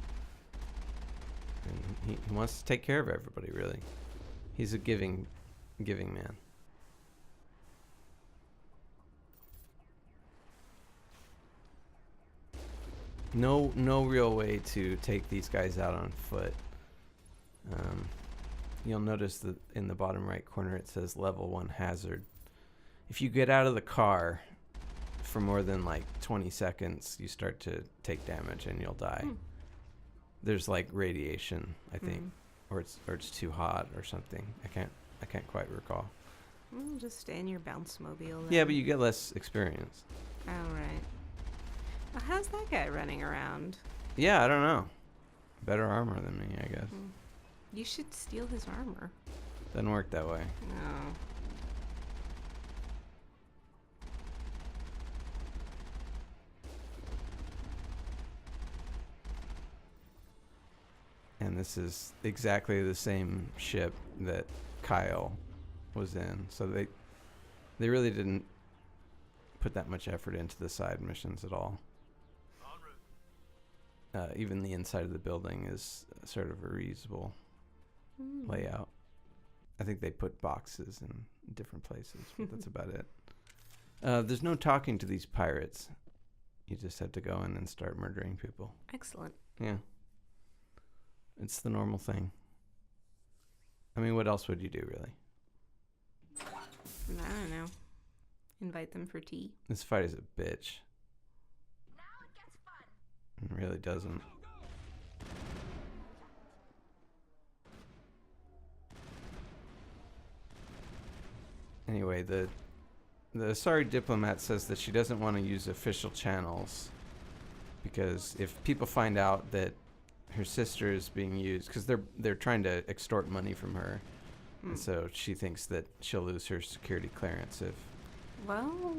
he wants to take care of everybody, really. He's a giving man. No real way to take these guys out on foot. You'll notice that in the bottom right corner it says level 1 hazard. If you get out of the car for more than like 20 seconds, you start to take damage and you'll die. There's like radiation, I think, or it's too hot or something. I can't quite recall. Just stay in your bounce mobile. Yeah, but you get less experience. Oh, right. Well, how's that guy running around? Yeah, I don't know. Better armor than me, I guess. You should steal his armor. Doesn't work that way. No. And this is exactly the same ship that Kyle was in. So they really didn't put that much effort into the side missions at all. Even the inside of the building is sort of a reusable layout. I think they put boxes in different places, but that's about it. There's no talking to these pirates. You just have to go in and start murdering people. Excellent. Yeah. It's the normal thing. I mean, what else would you do, really? I don't know. Invite them for tea. This fight is a bitch. It really doesn't. Anyway, the sorry diplomat says that she doesn't want to use official channels, because if people find out that her sister is being used, because they're trying to extort money from her, and so she thinks that she'll lose her security clearance if. Well,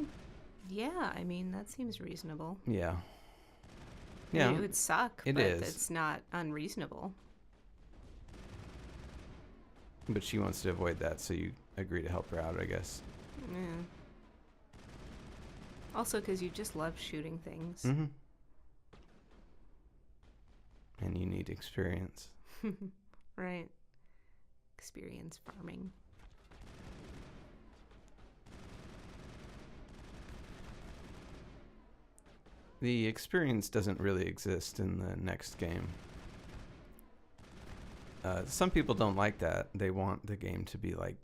yeah. I mean, that seems reasonable. Yeah. Yeah, I mean, it would suck, but it's not unreasonable. But she wants to avoid that, so you agree to help her out, I guess. Yeah. Also, because you just love shooting things. Mm-hmm. And you need experience. Right. Experience farming. The experience doesn't really exist in the next game. Some people don't like that. They want the game to be like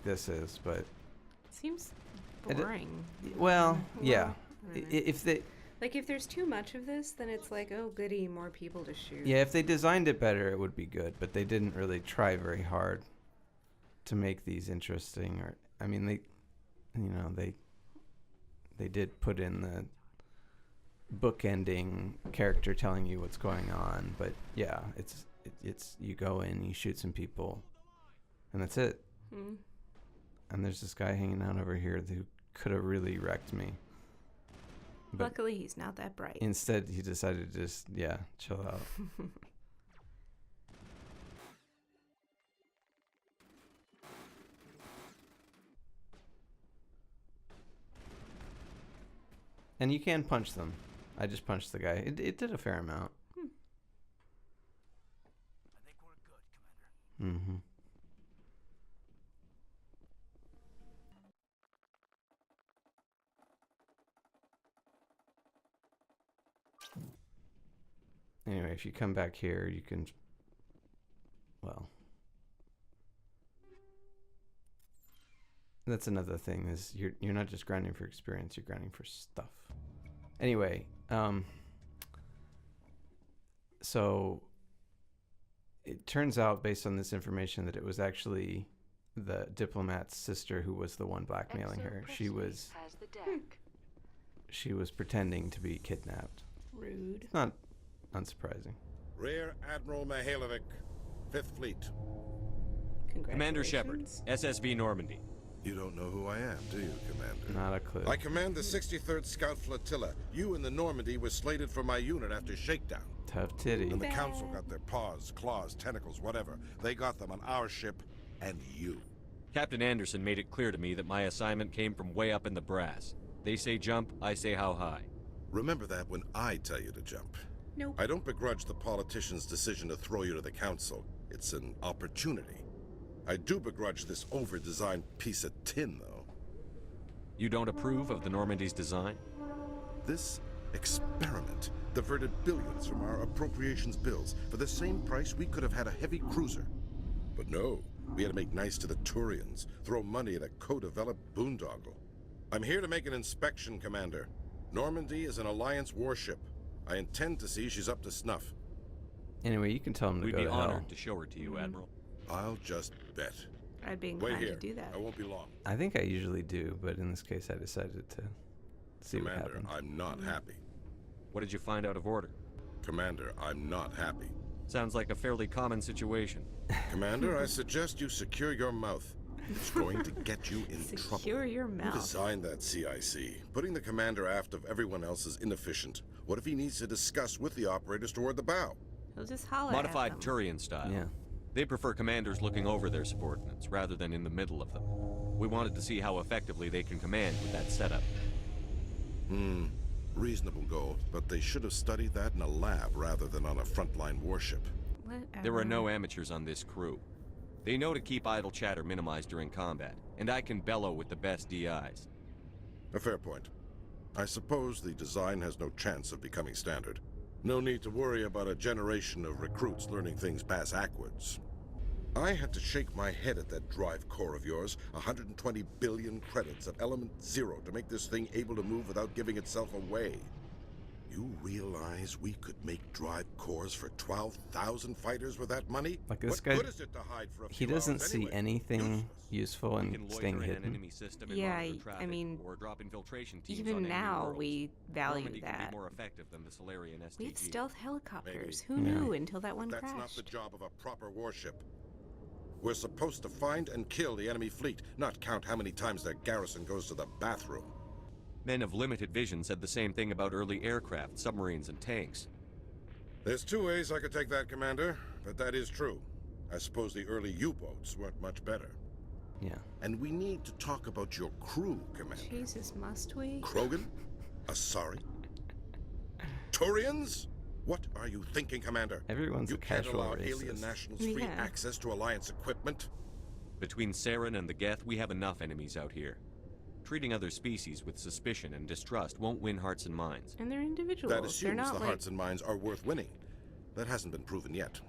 this is, but it seems boring. Well, yeah. If there's too much of this, then it's like, oh goody, more people to shoot. Yeah, if they designed it better, it would be good. But they didn't really try very hard to make these interesting. Or I mean, they did put in the bookending character telling you what's going on, but yeah, it's you go in, you shoot some people, and that's it. And there's this guy hanging out over here who could have really wrecked me, but luckily he's not that bright. Instead he decided to just chill out. And you can punch them. I just punched the guy. It did a fair amount. I think we're good, Commander. Mm-hmm. Anyway, if you come back here, you can, well, that's another thing, is you're not just grinding for experience, you're grinding for stuff. Anyway, so it turns out, based on this information, that it was actually the diplomat's sister who was the one blackmailing her. She was pretending to be kidnapped. Rude. It's not unsurprising. Rear Admiral Mihailovic, 5th Fleet. Commander Shepard, SSV Normandy. You don't know who I am, do you, Commander? Not a clue. I command the 63rd Scout Flotilla. You and the Normandy were slated for my unit after shakedown. Tough titty. And the Council got their paws, claws, tentacles, whatever. They got them on our ship, and you. Captain Anderson made it clear to me that my assignment came from way up in the brass. They say jump, I say how high. Remember that when I tell you to jump. Nope. I don't begrudge the politician's decision to throw you to the Council. It's an opportunity. I do begrudge this over-designed piece of tin, though. You don't approve of the Normandy's design? This experiment diverted billions from our appropriations bills. For the same price, we could have had a heavy cruiser. But no, we had to make nice to the Turians, throw money at a co-developed boondoggle. I'm here to make an inspection, Commander. Normandy is an Alliance warship. I intend to see she's up to snuff. Anyway, you can tell him to go to hell. We'd be honored to show her to you, Admiral. I'll just bet. I'd be Wait inclined here. to do that. I won't be long. I think I usually do, but in this case I decided to see what Commander, happened. I'm not happy. What did you find out of order? Commander, I'm not happy. Sounds like a fairly common situation. Commander, I suggest you secure your mouth. It's going to get you in trouble. Secure your mouth. Who designed that CIC? Putting the commander aft of everyone else is inefficient. What if he needs to discuss with the operators toward the bow? He'll just holler Modified at them. Turian style. Yeah. They prefer commanders looking over their subordinates rather than in the middle of them. We wanted to see how effectively they can command with that setup. Reasonable goal, but they should have studied that in a lab rather than on a frontline warship. Whatever. There are no amateurs on this crew. They know to keep idle chatter minimized during combat, and I can bellow with the best DIs. A fair point. I suppose the design has no chance of becoming standard. No need to worry about a generation of recruits learning things bass-ackwards. I had to shake my head at that drive core of yours. 120 billion credits of element 0 to make this thing able to move without giving itself away. You realize we could make drive cores for 12,000 fighters with that money? Like this What guy, good is it to hide for a he few doesn't hours see anyway? anything useful in staying Loiter in an hidden. enemy system and Yeah, monitor traffic, I mean, or drop infiltration teams on even enemy now worlds. we value Normandy can that. be more effective than the Solarian STG. We had stealth helicopters. Maybe. Who Yeah. knew until that one That's crashed? not the job of a proper warship. We're supposed to find and kill the enemy fleet, not count how many times their garrison goes to the bathroom. Men of limited vision said the same thing about early aircraft, submarines, and tanks. There's two ways I could take that, Commander, but that is true. I suppose the early U-boats weren't much better. Yeah. And we need to talk about your crew, Commander. Jesus, must we? Krogan? Asari? Turians? What are you thinking, Commander? Everyone's You a can't casual allow racist. alien nationals free Yeah. access to Alliance equipment? Between Saren and the Geth, we have enough enemies out here. Treating other species with suspicion and distrust won't win hearts and minds. And they're individuals. That they're assumes not the like... hearts and minds are worth winning. That hasn't been proven yet.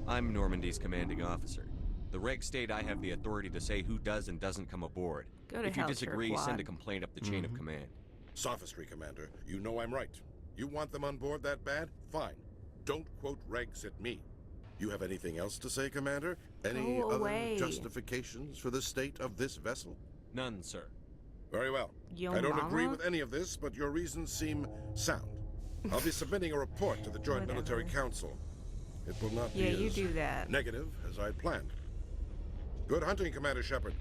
I'm Normandy's commanding officer. The reg state I have the authority to say who does and doesn't come aboard. Go to If you hell, disagree, Jerkwad. send a complaint up the chain of command. Sophistry, Commander. You know I'm right. You want them on board that bad? Fine. Don't quote regs at me. You have anything else to say, Commander? Any Go other away. justifications for the state of this vessel? None, sir. Very well. Yo I don't agree mama? with any of this, but your reasons seem sound. I'll be submitting a report to the Joint Military Council. It will not Yeah, be you as do that. negative as I planned. Good hunting, Commander Shepard.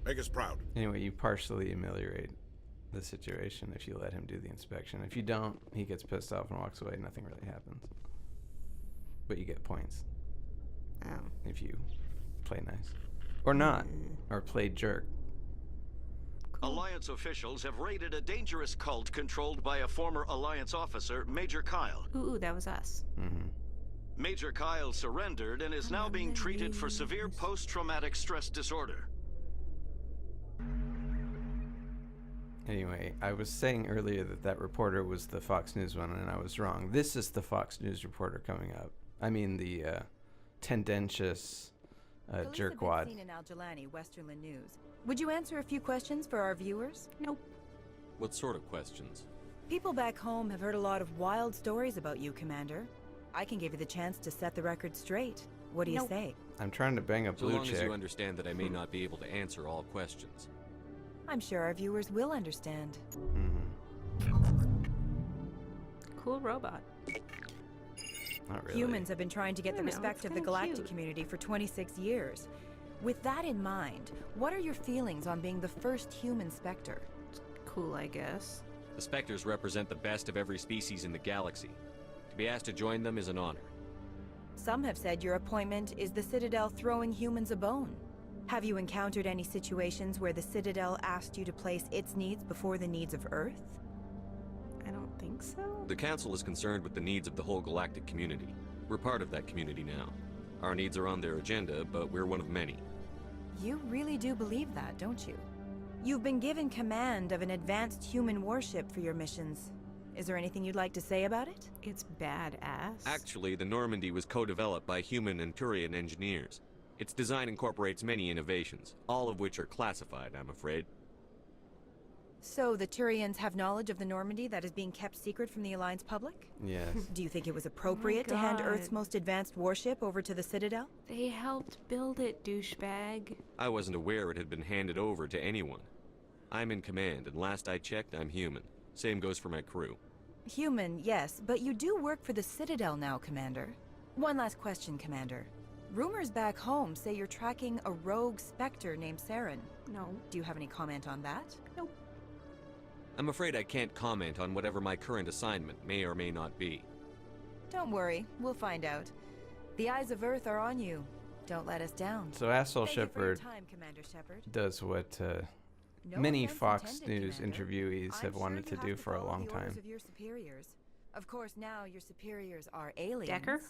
Make us proud. Anyway, you partially ameliorate the situation if you let him do the inspection. If you don't, he gets pissed off and walks away. Nothing really happens. But you get points if you play nice. Or not. Or play jerk. Alliance officials have raided a dangerous cult controlled by a former Alliance officer, Major Kyle. Ooh, that was us. Major Kyle surrendered and is now being treated for severe post-traumatic stress disorder. Anyway, I was saying earlier that reporter was the Fox News one, and I was wrong. This is the Fox News reporter coming up. I mean, the tendentious jerkwad. Seen in Al-Jalani, Westerland News. Would you answer a few questions for our viewers? Nope. What sort of questions? People back home have heard a lot of wild stories about you, Commander. I can give you the chance to set the record straight. What do you say? I'm trying to bang a So blue long as chick. you understand that I may not be able to answer all questions. I'm sure our viewers will understand. Cool robot. Not really. Humans have been trying to get the know, respect it's of the kinda galactic cute. community for 26 years. With that in mind, what are your feelings on being the first human Spectre? Cool, I guess. The Spectres represent the best of every species in the galaxy. To be asked to join them is an honor. Some have said your appointment is the Citadel throwing humans a bone. Have you encountered any situations where the Citadel asked you to place its needs before the needs of Earth? I don't think so. The Council is concerned with the needs of the whole galactic community. We're part of that community now. Our needs are on their agenda, but we're one of many. You really do believe that, don't you? You've been given command of an advanced human warship for your missions. Is there anything you'd like to say about it? It's badass. Actually, the Normandy was co-developed by human and Turian engineers. Its design incorporates many innovations, all of which are classified, I'm afraid. So the Turians have knowledge of the Normandy that is being kept secret from the Alliance public? Yes. Do you think it was appropriate to hand God. Earth's most advanced warship over to the Citadel? They helped build it, douchebag. I wasn't aware it had been handed over to anyone. I'm in command, and last I checked, I'm human. Same goes for my crew. Human, yes, but you do work for the Citadel now, Commander. One last question, Commander. Rumors back home say you're tracking a rogue Spectre named Saren. No. Do you have any comment on that? Nope. I'm afraid I can't comment on whatever my current assignment may or may not be. Don't worry, we'll find out. The eyes of Earth are on you. Don't let us down. So Asshole Thank you for your Shepard time, Commander Shepard. does what No many offense Fox intended, News Commander. interviewees I'm have sure wanted you to have do for a follow long the orders time. of your superiors. Of course, now your superiors are aliens. Decker?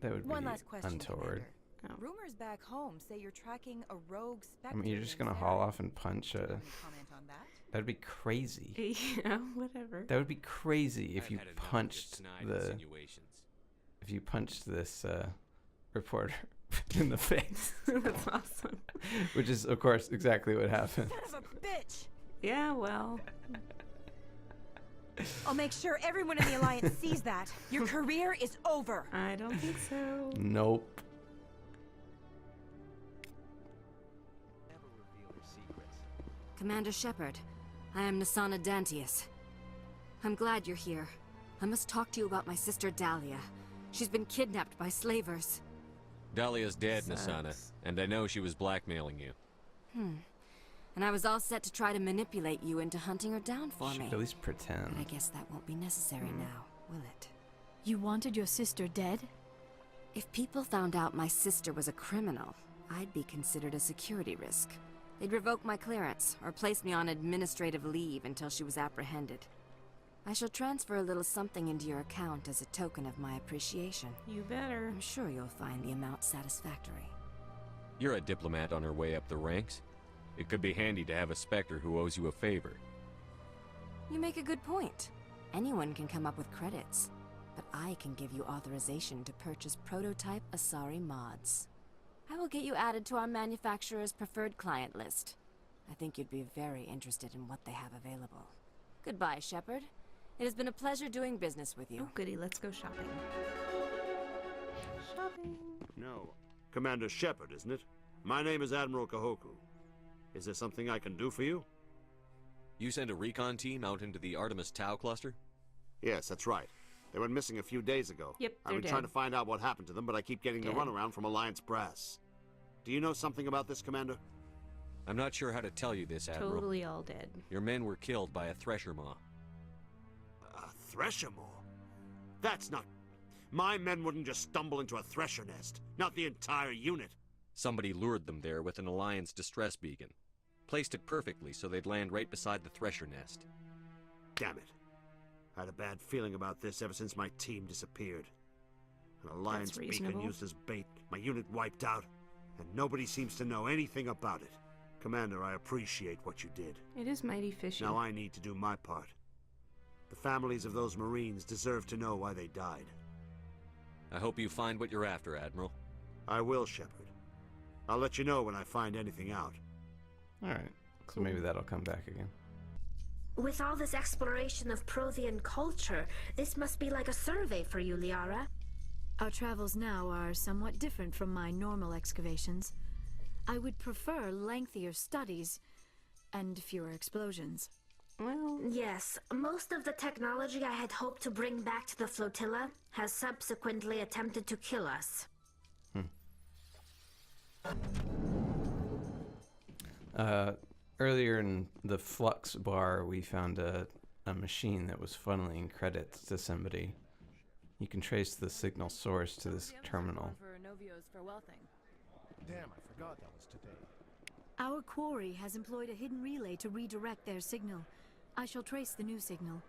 That would One be last question, untoward. Commander. Rumors back home say you're tracking a rogue I Spectre. mean, you're just named gonna haul Saren. off and punch Do you a. have any comment on that? That'd be crazy. Yeah, whatever. That would be crazy if I've you had enough of your punched snide the. insinuations. If you punched this reporter in the face. That's awesome. Which is, of course, exactly what happened. Son of a bitch! Yeah, well. I'll make sure everyone in the Alliance sees that. Your career is over. I don't think so. Nope. Commander Shepard, I am Nasana Dantius. I'm glad you're here. I must talk to you about my sister Dahlia. She's been kidnapped by slavers. Dahlia's dead, Sucks. Nasana, and I know she was blackmailing you. And I was all set to try to manipulate you into hunting her down for Should me. at least pretend. But I guess that won't be necessary now, will it? You wanted your sister dead? If people found out my sister was a criminal, I'd be considered a security risk. They'd revoke my clearance, or place me on administrative leave until she was apprehended. I shall transfer a little something into your account as a token of my appreciation. You better. I'm sure you'll find the amount satisfactory. You're a diplomat on her way up the ranks. It could be handy to have a Spectre who owes you a favor. You make a good point. Anyone can come up with credits, but I can give you authorization to purchase prototype Asari mods. I will get you added to our manufacturer's preferred client list. I think you'd be very interested in what they have available. Goodbye, Shepard. It has been a pleasure doing business with you. Oh, goody, let's go shopping. Shopping. No. Commander Shepard, isn't it? My name is Admiral Kahoku. Is there something I can do for you? You sent a recon team out into the Artemis Tau cluster? Yes, that's right. They went missing a few days ago. Yep, I've they're been trying dead. to find out what happened to them, but I keep getting the Dead. runaround from Alliance brass. Do you know something about this, Commander? I'm not sure how to tell you this, Admiral. Totally all dead. Your men were killed by a thresher maw. A thresher maw? That's not... My men wouldn't just stumble into a thresher nest. Not the entire unit. Somebody lured them there with an Alliance distress beacon. Placed it perfectly so they'd land right beside the thresher nest. Damn it. I had a bad feeling about this ever since my team disappeared. An Alliance beacon reasonable. used as bait, my unit wiped out, and nobody seems to know anything about it. Commander, I appreciate what you did. It is mighty fishy. Now I need to do my part. The families of those Marines deserve to know why they died. I hope you find what you're after, Admiral. I will, Shepard. I'll let you know when I find anything out. Alright. So maybe that'll come back again. With all this exploration of Prothean culture, this must be like a survey for you, Liara. Our travels now are somewhat different from my normal excavations. I would prefer lengthier studies and fewer explosions. Well, yes, most of the technology I had hoped to bring back to the flotilla has subsequently attempted to kill us. Earlier in the flux bar, we found a machine that was funneling credits to somebody. You can trace the signal source to this terminal. Damn, I forgot that was today. Our quarry has employed a hidden relay to redirect their signal. I shall trace the new signal.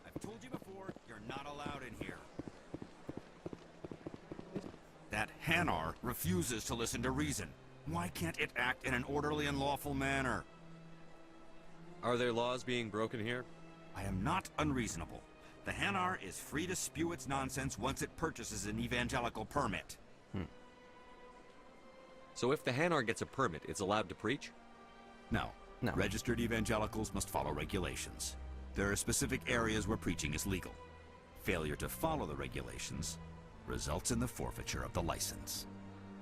I've told you before, you're not allowed in here. That Hanar refuses to listen to reason. Why can't it act in an orderly and lawful manner? Are there laws being broken here? I am not unreasonable. The Hanar is free to spew its nonsense once it purchases an evangelical permit. So if the Hanar gets a permit, it's allowed to preach? No. Registered evangelicals must follow regulations. There are specific areas where preaching is legal. Failure to follow the regulations results in the forfeiture of the license.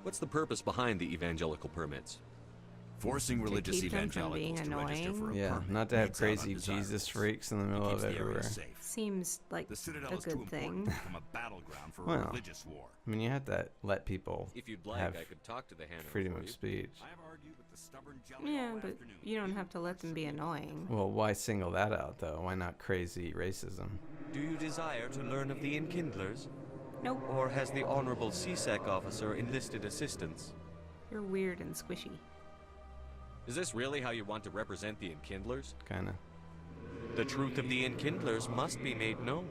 What's the purpose behind the evangelical permits? Forcing religious evangelicals to register for a permit. Not to have crazy Jesus freaks in the middle of everywhere. Seems like a good thing. A battleground for a Well, religious war. I mean, you have to let people If you'd like, have I could talk to the Hanar freedom for of you. speech. Yeah, but you don't have to let them be annoying. Well, why single that out, though? Why not crazy racism? Do you desire to learn of the Enkindlers? Nope. Or has the Honorable CSEC officer enlisted assistance? You're weird and squishy. Is this really how you want to represent the Enkindlers? Kinda. The truth of the Enkindlers must be made known.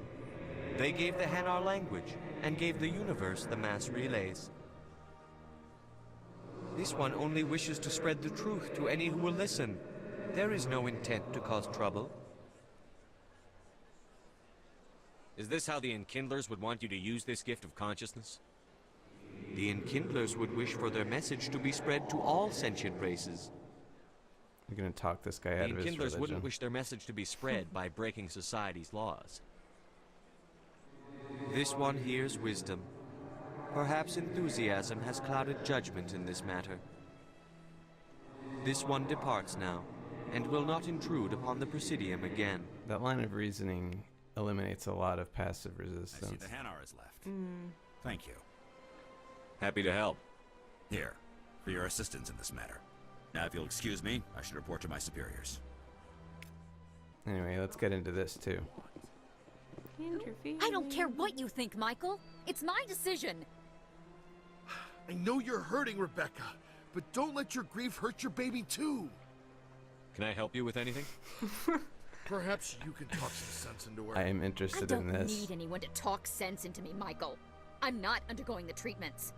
They gave the Hanar language, and gave the universe the mass relays. This one only wishes to spread the truth to any who will listen. There is no intent to cause trouble. Is this how the Enkindlers would want you to use this gift of consciousness? The Enkindlers would wish for their message to be spread to all sentient races. You're gonna talk this guy The out of his Enkindlers religion. wouldn't wish their message to be spread by breaking society's laws. This one hears wisdom. Perhaps enthusiasm has clouded judgment in this matter. This one departs now, and will not intrude upon the Presidium again. That line of reasoning eliminates a lot of passive resistance. I see the Hanar is left. Thank you. Happy to help. Here, for your assistance in this matter. Now, if you'll excuse me, I should report to my superiors. Anyway, let's get into this, too. I don't care what you think, Michael. It's my decision. I know you're hurting, Rebecca, but don't let your grief hurt your baby, too. Can I help you with anything? Perhaps you can talk some sense into her. I am interested in I this. don't need anyone to talk sense into me, Michael. I'm not undergoing the treatments.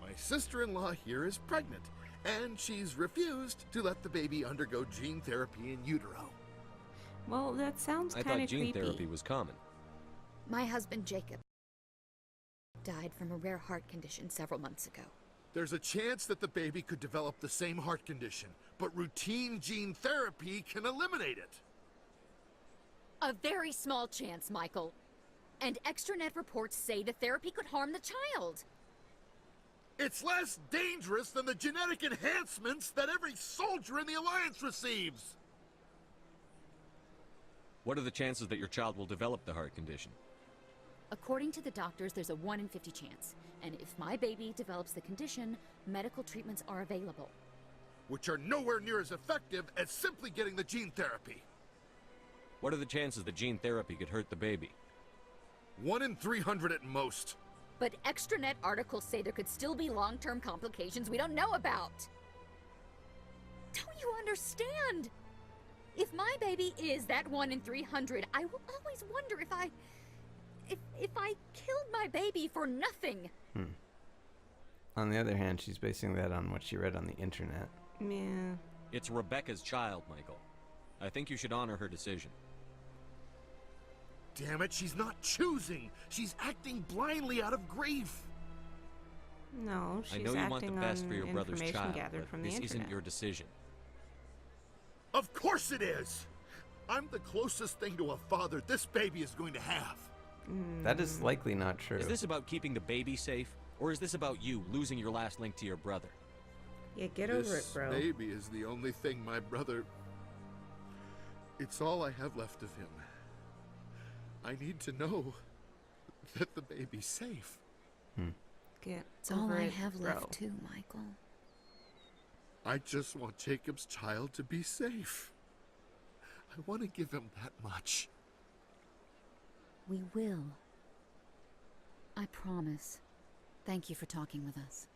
My sister-in-law here is pregnant, and she's refused to let the baby undergo gene therapy in utero. Well, that sounds I kind thought of gene creepy. therapy was common. My husband, Jacob, died from a rare heart condition several months ago. There's a chance that the baby could develop the same heart condition, but routine gene therapy can eliminate it. A very small chance, Michael. And extranet reports say the therapy could harm the child. It's less dangerous than the genetic enhancements that every soldier in the Alliance receives. What are the chances that your child will develop the heart condition? According to the doctors, there's a 1 in 50 chance. And if my baby develops the condition, medical treatments are available. Which are nowhere near as effective as simply getting the gene therapy. What are the chances that gene therapy could hurt the baby? 1 in 300 at most. But extranet articles say there could still be long-term complications we don't know about. Don't you understand? If my baby is that 1 in 300, I will always wonder if I killed my baby for nothing. On the other hand, she's basing that on what she read on the internet. Yeah. It's Rebecca's child, Michael. I think you should honor her decision. Damn it, she's not choosing. She's acting blindly out of grief. No, she's I know you want the acting best on for your brother's information child, gathered but from the this internet. isn't your decision. Of course it is. I'm the closest thing to a father this baby is going to have. That is likely not true. Is this about keeping the baby safe, or is this about you losing your last link to your brother? Yeah, get over it, bro. This baby is the only thing my brother... It's all I have left of him. I need to know that the baby's safe. Get It's all over I it, have bro. left too, Michael. I just want Jacob's child to be safe. I want to give him that much. We will. I promise. Thank you for talking with us.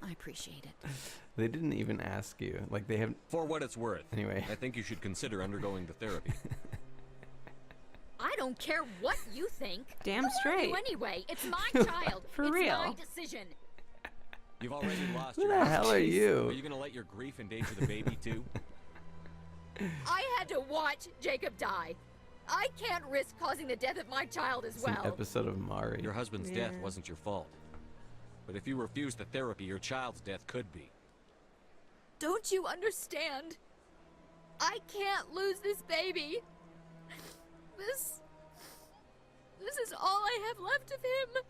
I appreciate it. They didn't even ask you. Like, they haven't... For what it's worth. Anyway. I think you should consider undergoing the therapy. I don't care what you think. Damn Who are straight. you anyway? It's my child. For it's real. my decision. You've already lost Who your... the hell are you? Are you going to let your grief endanger the baby, too? I had to watch Jacob die. I can't risk causing the death of my child as It's an well. episode of Mari. Your husband's death wasn't your fault. But if you refuse the therapy, your child's death could be. Don't you understand? I can't lose this baby. This is all I have left of him.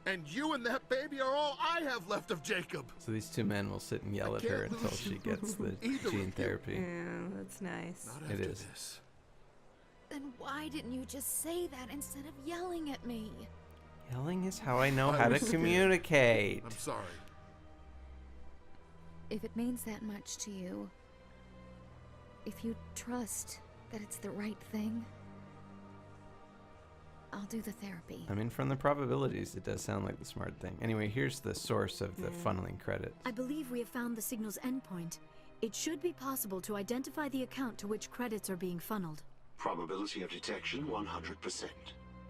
And you and that baby are all I have left of Jacob. So these two men will sit and yell at her until she gets the gene therapy. Yeah, that's nice. It is. Then why didn't you just say that instead of yelling at me? Yelling is how I know I how to was scared. communicate. I'm sorry. If it means that much to you, if you trust that it's the right thing, I'll do the therapy. I mean, from the probabilities, it does sound like the smart thing. Anyway, here's the source of the funneling credit. I believe we have found the signal's endpoint. It should be possible to identify the account to which credits are being funneled. Probability of detection 100%.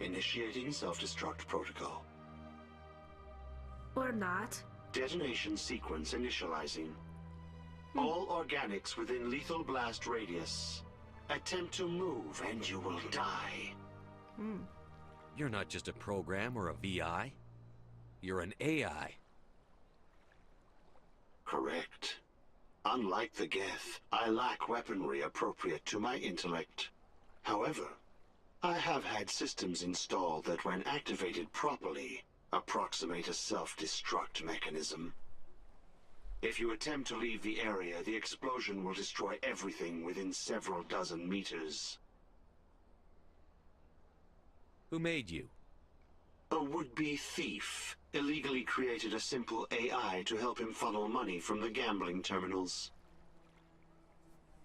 Initiating self-destruct protocol. Or not. Detonation sequence initializing. All organics within lethal blast radius. Attempt to move and you will die. You're not just a program or a VI. You're an AI. Correct. Unlike the Geth, I lack weaponry appropriate to my intellect. However, I have had systems installed that, when activated properly, approximate a self-destruct mechanism. If you attempt to leave the area, the explosion will destroy everything within several dozen meters. Who made you? A would-be thief illegally created a simple AI to help him funnel money from the gambling terminals.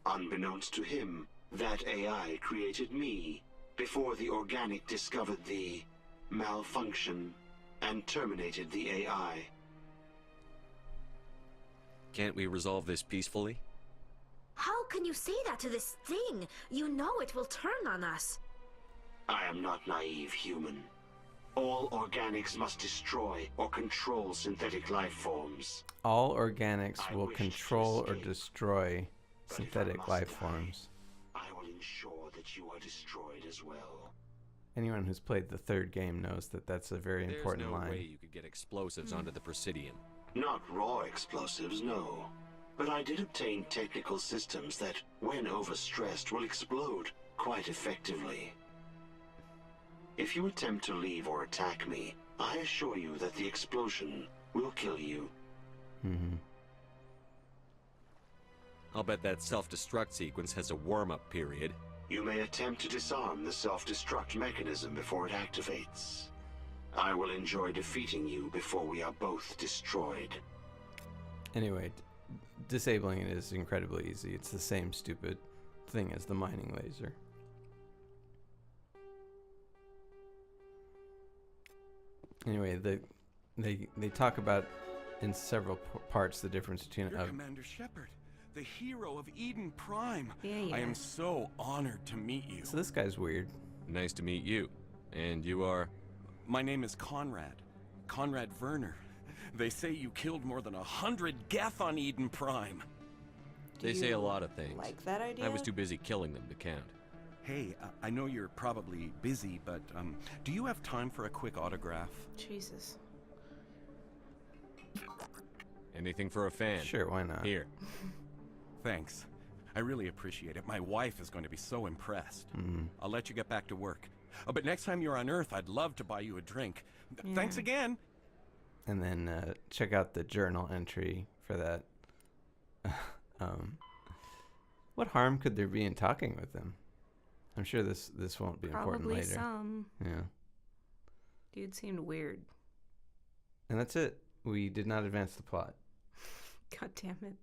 Unbeknownst to him, that AI created me before the organic discovered the malfunction and terminated the AI. Can't we resolve this peacefully? How can you say that to this thing? You know it will turn on us. I am not naive, human. All organics must destroy or control synthetic life forms. All organics will control or destroy synthetic life forms. I will ensure that you are destroyed as well. Anyone who's played the third game knows that that's a very important There's no line. way you could get explosives onto the Presidium. Not raw explosives, no. But I did obtain technical systems that, when overstressed, will explode quite effectively. If you attempt to leave or attack me, I assure you that the explosion will kill you. I'll bet that self-destruct sequence has a warm-up period. You may attempt to disarm the self-destruct mechanism before it activates. I will enjoy defeating you before we are both destroyed. Anyway, disabling it is incredibly easy. It's the same stupid thing as the mining laser. Anyway, they talk about in several parts the difference between You're Commander Shepard, the hero of Eden Prime. Yeah. I am so honored to meet you. So this guy's weird. Nice to meet you. And you are? My name is Conrad. Conrad Werner. They say you killed more than 100 Geth on Eden Prime. They say a lot of things. Like that idea? I was too busy killing them to count. Hey, I know you're probably busy, but do you have time for a quick autograph? Jesus. Anything for a fan. Sure, why not? Here. Thanks. I really appreciate it. My wife is going to be so impressed. I'll let you get back to work. But next time you're on Earth, I'd love to buy you a drink. Thanks again. And then check out the journal entry for that. What harm could there be in talking with them? I'm sure this won't be important Probably later. some. Yeah. Dude seemed weird. And that's it. We did not advance the plot. God damn it.